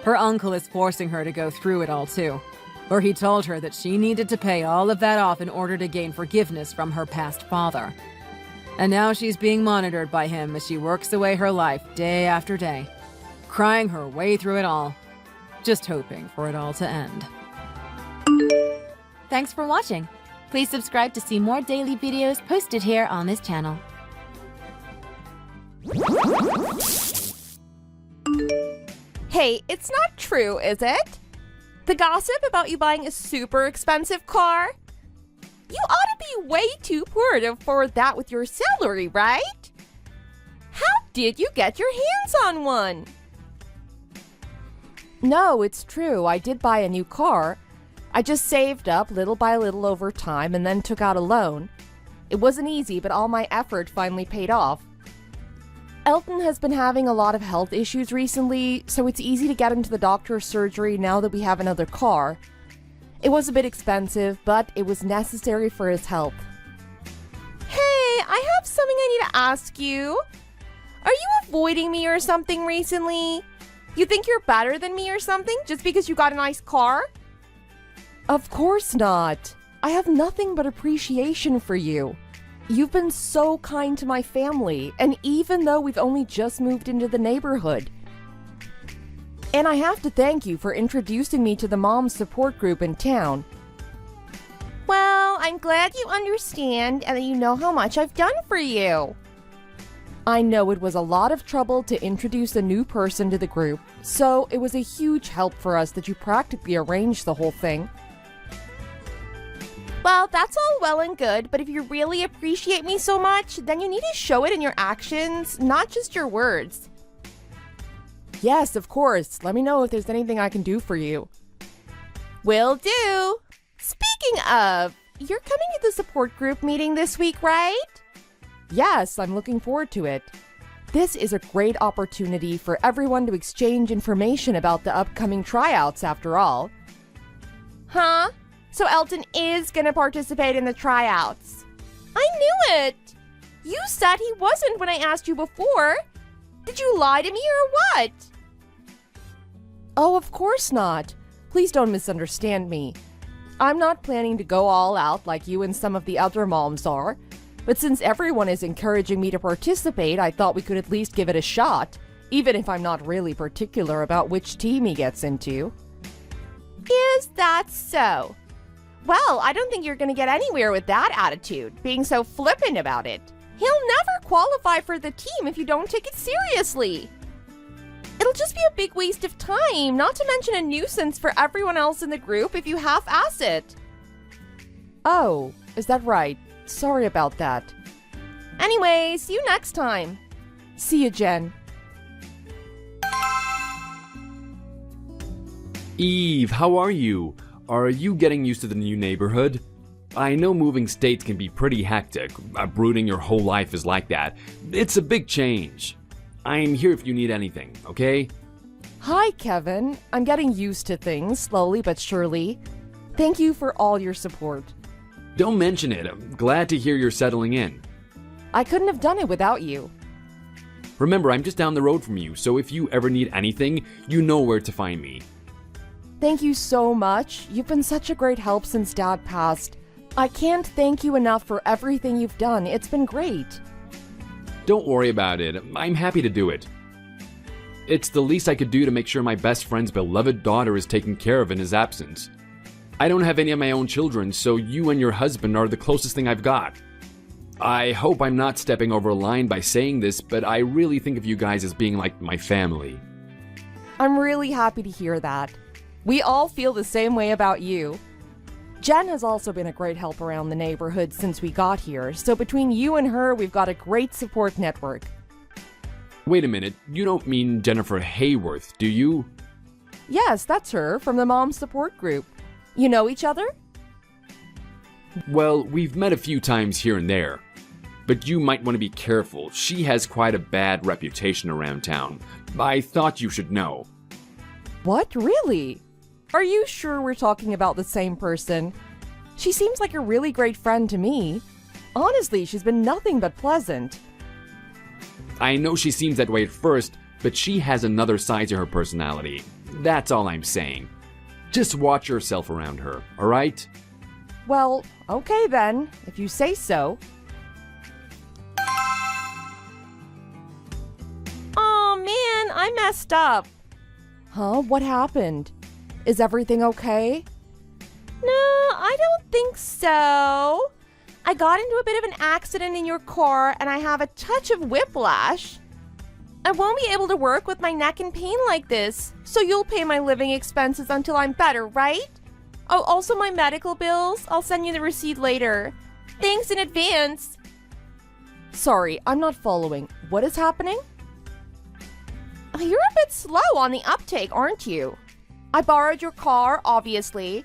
Her uncle is forcing her to go through it all too, where he told her that she needed to pay all of that off in order to gain forgiveness from her past father. And now she's being monitored by him as she works away her life day after day, crying her way through it all, just hoping for it all to end. Thanks for watching. Please subscribe to see more daily videos posted here on this channel. Hey, it's not true, is it? The gossip about you buying a super expensive car? You ought to be way too poor to afford that with your salary, right? How did you get your hands on one? No, it's true. I did buy a new car. I just saved up little by little over time and then took out a loan. It wasn't easy, but all my effort finally paid off. Elton has been having a lot of health issues recently, so it's easy to get into the doctor's surgery now that we have another car. It was a bit expensive, but it was necessary for his health. Hey, I have something I need to ask you. Are you avoiding me or something recently? You think you're better than me or something just because you got a nice car? Of course not. I have nothing but appreciation for you. You've been so kind to my family, and even though we've only just moved into the neighborhood. And I have to thank you for introducing me to the mom support group in town. Well, I'm glad you understand and that you know how much I've done for you. I know it was a lot of trouble to introduce a new person to the group, so it was a huge help for us that you practically arranged the whole thing. Well, that's all well and good, but if you really appreciate me so much, then you need to show it in your actions, not just your words. Yes, of course. Let me know if there's anything I can do for you. Will do. Speaking of, you're coming to the support group meeting this week, right? Yes, I'm looking forward to it. This is a great opportunity for everyone to exchange information about the upcoming tryouts after all. Huh? So Elton is gonna participate in the tryouts. I knew it! You said he wasn't when I asked you before. Did you lie to me or what? Oh, of course not. Please don't misunderstand me. I'm not planning to go all out like you and some of the other moms are. But since everyone is encouraging me to participate, I thought we could at least give it a shot, even if I'm not really particular about which team he gets into. Is that so? Well, I don't think you're gonna get anywhere with that attitude, being so flippant about it. He'll never qualify for the team if you don't take it seriously. It'll just be a big waste of time, not to mention a nuisance for everyone else in the group if you half-ass it. Oh, is that right? Sorry about that. Anyway, see you next time. See you, Jen. Eve, how are you? Are you getting used to the new neighborhood? I know moving states can be pretty hectic. Uprooting your whole life is like that. It's a big change. I'm here if you need anything, okay? Hi, Kevin. I'm getting used to things, slowly but surely. Thank you for all your support. Don't mention it. I'm glad to hear you're settling in. I couldn't have done it without you. Remember, I'm just down the road from you, so if you ever need anything, you know where to find me. Thank you so much. You've been such a great help since Dad passed. I can't thank you enough for everything you've done. It's been great. Don't worry about it. I'm happy to do it. It's the least I could do to make sure my best friend's beloved daughter is taken care of in his absence. I don't have any of my own children, so you and your husband are the closest thing I've got. I hope I'm not stepping over a line by saying this, but I really think of you guys as being like my family. I'm really happy to hear that. We all feel the same way about you. Jen has also been a great help around the neighborhood since we got here, so between you and her, we've got a great support network. Wait a minute, you don't mean Jennifer Hayworth, do you? Yes, that's her, from the mom support group. You know each other? Well, we've met a few times here and there. But you might want to be careful. She has quite a bad reputation around town. I thought you should know. What? Really? Are you sure we're talking about the same person? She seems like a really great friend to me. Honestly, she's been nothing but pleasant. I know she seems that way at first, but she has another side to her personality. That's all I'm saying. Just watch yourself around her, alright? Well, okay then, if you say so. Aw, man, I messed up. Huh? What happened? Is everything okay? No, I don't think so. I got into a bit of an accident in your car and I have a touch of whiplash. I won't be able to work with my neck in pain like this, so you'll pay my living expenses until I'm better, right? Oh, also my medical bills. I'll send you the receipt later. Thanks in advance. Sorry, I'm not following. What is happening? You're a bit slow on the uptake, aren't you? I borrowed your car, obviously.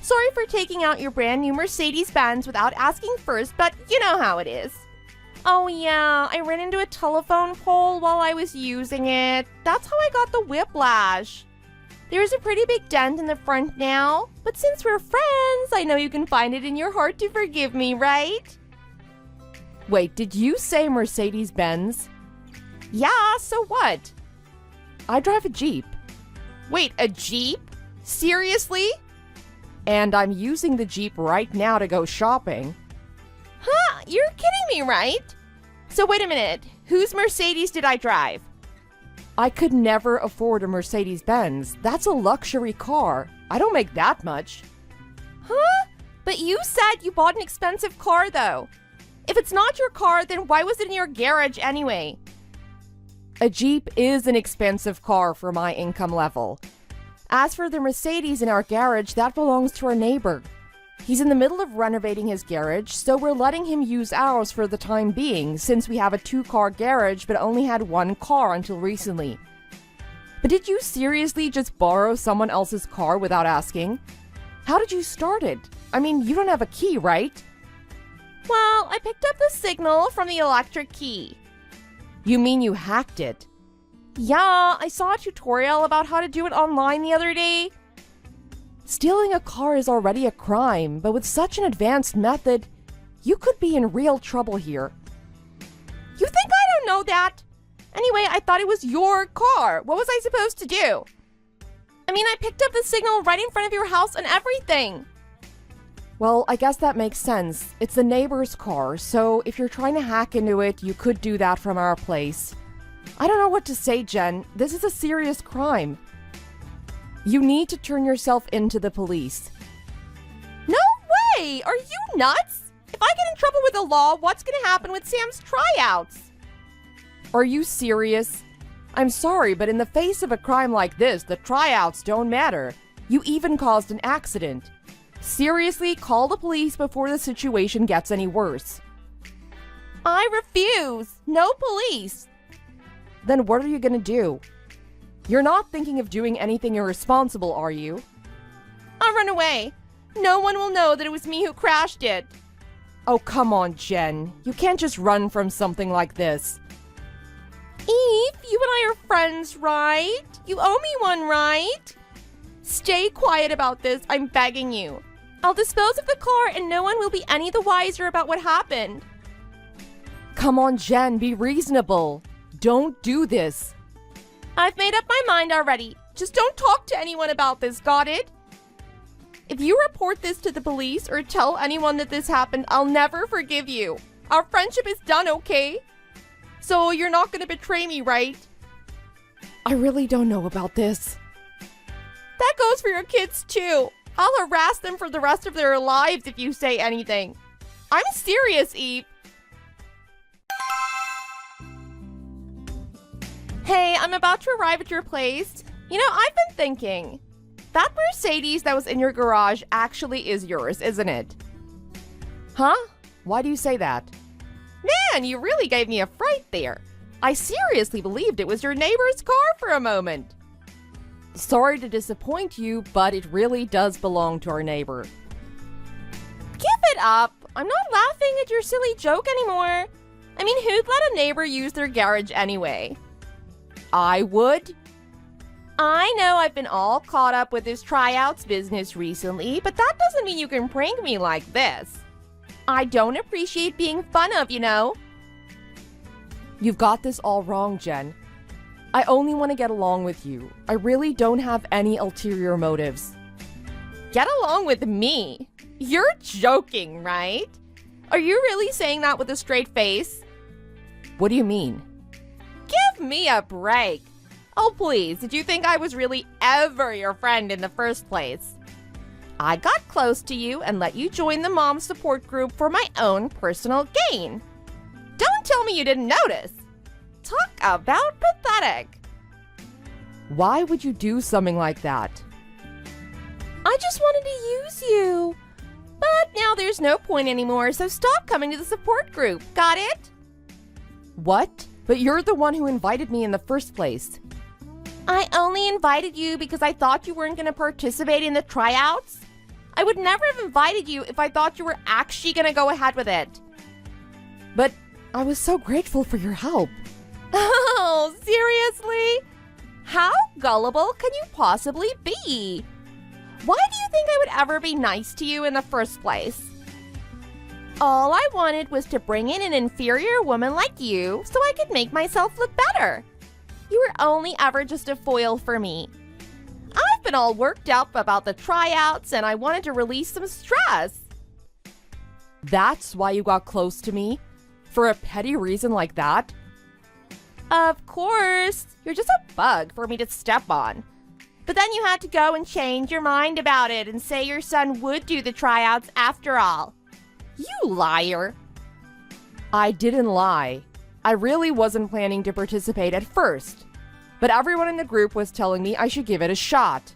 Sorry for taking out your brand new Mercedes-Benz without asking first, but you know how it is. Oh yeah, I ran into a telephone pole while I was using it. That's how I got the whiplash. There's a pretty big dent in the front now, but since we're friends, I know you can find it in your heart to forgive me, right? Wait, did you say Mercedes-Benz? Yeah, so what? I drive a Jeep, Wait, a Jeep? Seriously? and I'm using the Jeep right now to go shopping. Huh? You're kidding me, right? So wait a minute. Whose Mercedes did I drive? I could never afford a Mercedes-Benz. That's a luxury car. I don't make that much. Huh? But you said you bought an expensive car, though. If it's not your car, then why was it in your garage anyway? A Jeep is an expensive car for my income level. As for the Mercedes in our garage, that belongs to our neighbor. He's in the middle of renovating his garage, so we're letting him use ours for the time being, since we have a 2-car garage but only had 1 car until recently. But did you seriously just borrow someone else's car without asking? How did you start it? I mean, you don't have a key, right? Well, I picked up the signal from the electric key. You mean you hacked it? Yeah, I saw a tutorial about how to do it online the other day. Stealing a car is already a crime, but with such an advanced method, you could be in real trouble here. You think I don't know that? Anyway, I thought it was your car. What was I supposed to do? I mean, I picked up the signal right in front of your house and everything. Well, I guess that makes sense. It's the neighbor's car, so if you're trying to hack into it, you could do that from our place. I don't know what to say, Jen. This is a serious crime. You need to turn yourself into the police. No way! Are you nuts? If I get in trouble with the law, what's gonna happen with Sam's tryouts? Are you serious? I'm sorry, but in the face of a crime like this, the tryouts don't matter. You even caused an accident. Seriously, call the police before the situation gets any worse. I refuse. No police. Then what are you gonna do? You're not thinking of doing anything irresponsible, are you? I'll run away. No one will know that it was me who crashed it. Oh, come on, Jen. You can't just run from something like this. Eve, you and I are friends, right? You owe me one, right? Stay quiet about this, I'm begging you. I'll dispose of the car and no one will be any the wiser about what happened. Come on, Jen, be reasonable. Don't do this. I've made up my mind already. Just don't talk to anyone about this, got it? If you report this to the police or tell anyone that this happened, I'll never forgive you. Our friendship is done, okay? So you're not gonna betray me, right? I really don't know about this. That goes for your kids too. I'll harass them for the rest of their lives if you say anything. I'm serious, Eve. Hey, I'm about to arrive at your place. You know, I've been thinking. That Mercedes that was in your garage actually is yours, isn't it? Huh? Why do you say that? Man, you really gave me a fright there. I seriously believed it was your neighbor's car for a moment. Sorry to disappoint you, but it really does belong to our neighbor. Give it up. I'm not laughing at your silly joke anymore. I mean, who'd let a neighbor use their garage anyway? I would. I know I've been all caught up with this tryouts business recently, but that doesn't mean you can prank me like this. I don't appreciate being fun of, you know. You've got this all wrong, Jen. I only want to get along with you. I really don't have any ulterior motives. Get along with me? You're joking, right? Are you really saying that with a straight face? What do you mean? Give me a break. Oh, please, did you think I was really ever your friend in the first place? I got close to you and let you join the mom support group for my own personal gain. Don't tell me you didn't notice. talk about pathetic. Why would you do something like that? I just wanted to use you. But now there's no point anymore, so stop coming to the support group. Got it? What? But you're the one who invited me in the first place. I only invited you because I thought you weren't going to participate in the tryouts. I would never have invited you if I thought you were actually going to go ahead with it. But I was so grateful for your help. Oh, seriously? How gullible can you possibly be? Why do you think I would ever be nice to you in the first place? All I wanted was to bring in an inferior woman like you so I could make myself look better. You were only ever just a foil for me. I've been all worked up about the tryouts and I wanted to release some stress. That's why you got close to me? For a petty reason like that? Of course, you're just a bug for me to step on. But then you had to go and change your mind about it and say your son would do the tryouts after all. You liar. I didn't lie. I really wasn't planning to participate at first, but everyone in the group was telling me I should give it a shot.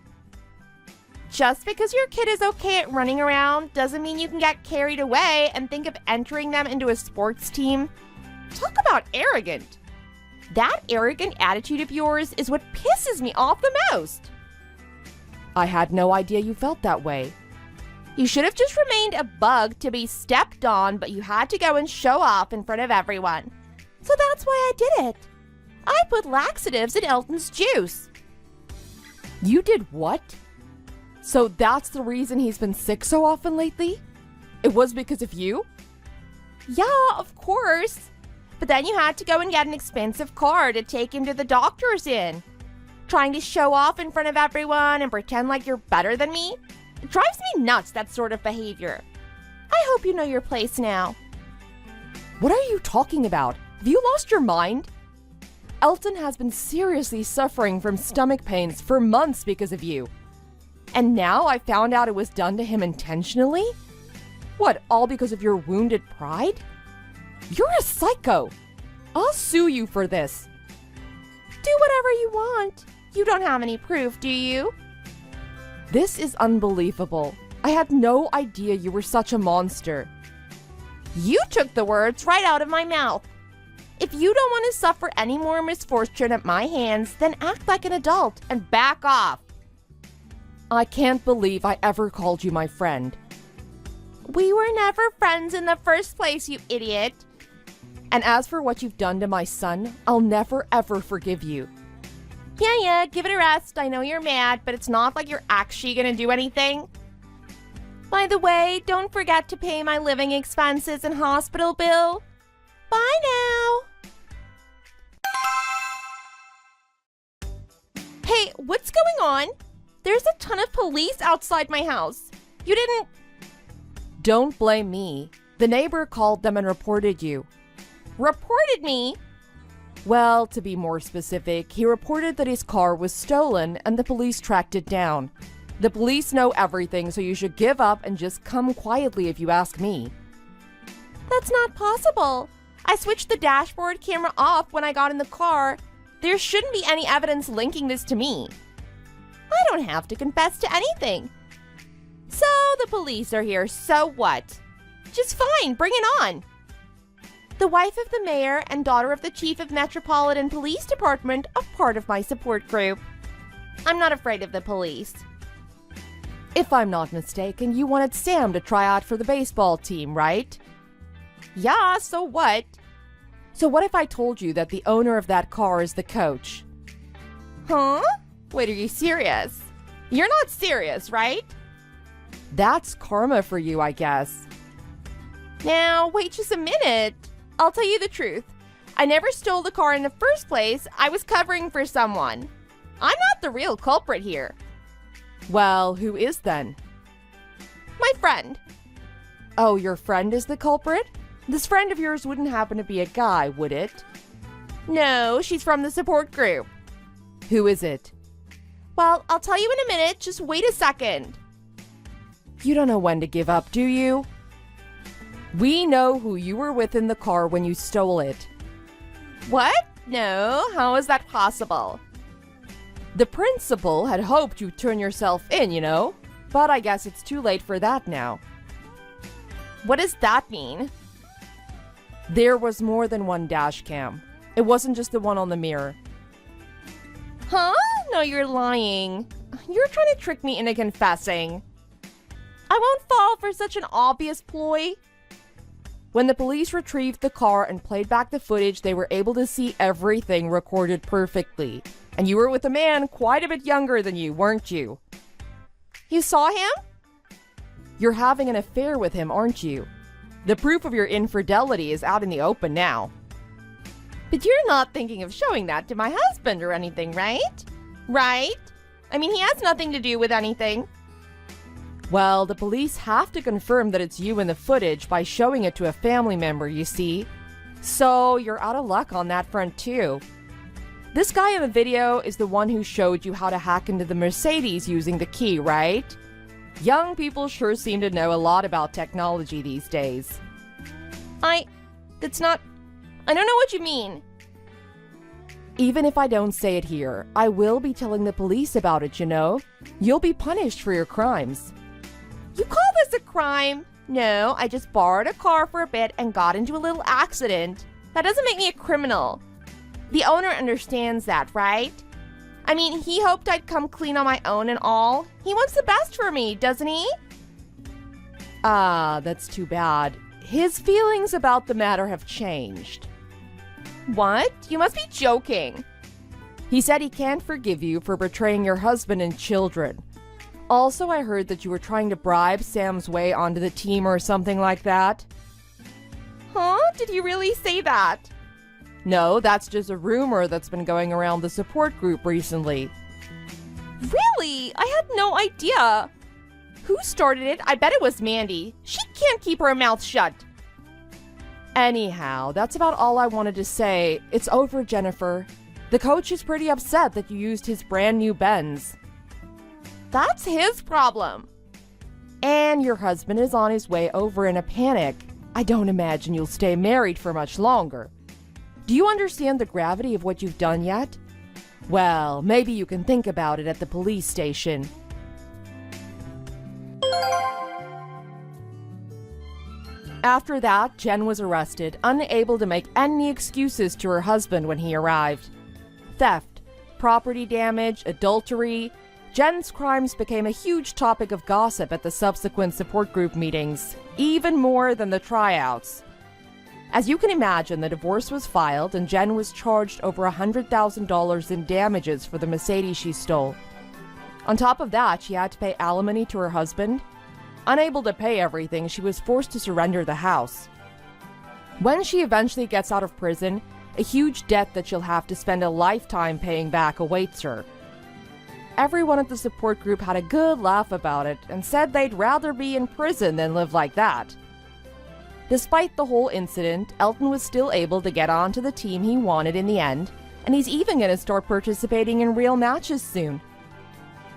Just because your kid is okay at running around doesn't mean you can get carried away and think of entering them into a sports team. Talk about arrogant. That arrogant attitude of yours is what pisses me off the most. I had no idea you felt that way. You should have just remained a bug to be stepped on, but you had to go and show off in front of everyone. So that's why I did it. I put laxatives in Elton's juice. You did what? So that's the reason he's been sick so often lately? It was because of you? Yeah, of course. But then you had to go and get an expensive car to take him to the doctors in. Trying to show off in front of everyone and pretend like you're better than me? It drives me nuts, that sort of behavior. I hope you know your place now. What are you talking about? Have you lost your mind? Elton has been seriously suffering from stomach pains for months because of you. And now I found out it was done to him intentionally? What, all because of your wounded pride? You're a psycho. I'll sue you for this. Do whatever you want. You don't have any proof, do you? This is unbelievable. I had no idea you were such a monster. You took the words right out of my mouth. If you don't want to suffer any more misfortune at my hands, then act like an adult and back off. I can't believe I ever called you my friend. We were never friends in the first place, you idiot. And as for what you've done to my son, I'll never ever forgive you. Yeah, give it a rest. I know you're mad, but it's not like you're actually gonna do anything. By the way, don't forget to pay my living expenses and hospital bill. Bye now. Hey, what's going on? There's a ton of police outside my house. You didn't... Don't blame me. The neighbor called them and reported you. Reported me? Well, to be more specific, he reported that his car was stolen and the police tracked it down. The police know everything, so you should give up and just come quietly if you ask me. That's not possible. I switched the dashboard camera off when I got in the car. There shouldn't be any evidence linking this to me. I don't have to confess to anything. So the police are here, so what? Just fine, bring it on. The wife of the mayor and daughter of the chief of Metropolitan Police Department are part of my support group. I'm not afraid of the police. If I'm not mistaken, you wanted Sam to try out for the baseball team, right? Yeah, so what? So what if I told you that the owner of that car is the coach? Huh? Wait, are you serious? You're not serious, right? That's karma for you, I guess. Now, wait just a minute. I'll tell you the truth. I never stole the car in the first place. I was covering for someone. I'm not the real culprit here. Well, who is then? My friend. Oh, your friend is the culprit? This friend of yours wouldn't happen to be a guy, would it? No, she's from the support group. Who is it? Well, I'll tell you in a minute. Just wait a second. You don't know when to give up, do you? We know who you were with in the car when you stole it. What? No, how is that possible? The principal had hoped you'd turn yourself in, you know? But I guess it's too late for that now. What does that mean? There was more than one dash cam. It wasn't just the one on the mirror. Huh? No, you're lying. You're trying to trick me into confessing. I won't fall for such an obvious ploy. When the police retrieved the car and played back the footage, they were able to see everything recorded perfectly. And you were with a man quite a bit younger than you, weren't you? You saw him? You're having an affair with him, aren't you? The proof of your infidelity is out in the open now. But you're not thinking of showing that to my husband or anything, right? Right? I mean, he has nothing to do with anything. Well, the police have to confirm that it's you in the footage by showing it to a family member, you see. So you're out of luck on that front too. This guy in the video is the one who showed you how to hack into the Mercedes using the key, right? Young people sure seem to know a lot about technology these days. I don't know what you mean. Even if I don't say it here, I will be telling the police about it, you know? You'll be punished for your crimes. You call this a crime? No, I just borrowed a car for a bit and got into a little accident. That doesn't make me a criminal. The owner understands that, right? I mean, he hoped I'd come clean on my own and all. He wants the best for me, doesn't he? Ah, that's too bad. His feelings about the matter have changed. What? You must be joking. He said he can't forgive you for betraying your husband and children. Also, I heard that you were trying to bribe Sam's way onto the team or something like that. Huh? Did he really say that? No, that's just a rumor that's been going around the support group recently. Really? I had no idea. Who started it? I bet it was Mandy. She can't keep her mouth shut. Anyhow, that's about all I wanted to say. It's over, Jennifer. The coach is pretty upset that you used his brand new Benz. That's his problem. And your husband is on his way over in a panic. I don't imagine you'll stay married for much longer. Do you understand the gravity of what you've done yet? Well, maybe you can think about it at the police station. After that, Jen was arrested, unable to make any excuses to her husband when he arrived. Theft, property damage, adultery. Jen's crimes became a huge topic of gossip at the subsequent support group meetings, even more than the tryouts. As you can imagine, the divorce was filed and Jen was charged over $100,000 in damages for the Mercedes she stole. On top of that, she had to pay alimony to her husband. Unable to pay everything, she was forced to surrender the house. When she eventually gets out of prison, a huge debt that she'll have to spend a lifetime paying back awaits her. Everyone at the support group had a good laugh about it and said they'd rather be in prison than live like that. Despite the whole incident, Elton was still able to get onto the team he wanted in the end, and he's even going to start participating in real matches soon.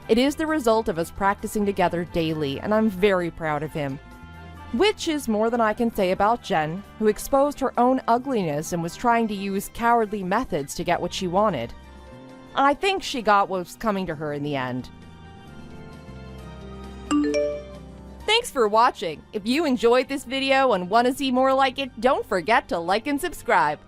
It is the result of us practicing together daily, and I'm very proud of him. Which is more than I can say about Jen, who exposed her own ugliness and was trying to use cowardly methods to get what she wanted. I think she got what was coming to her in the end. Thanks for watching. If you enjoyed this video and want to see more like it, don't forget to like and subscribe.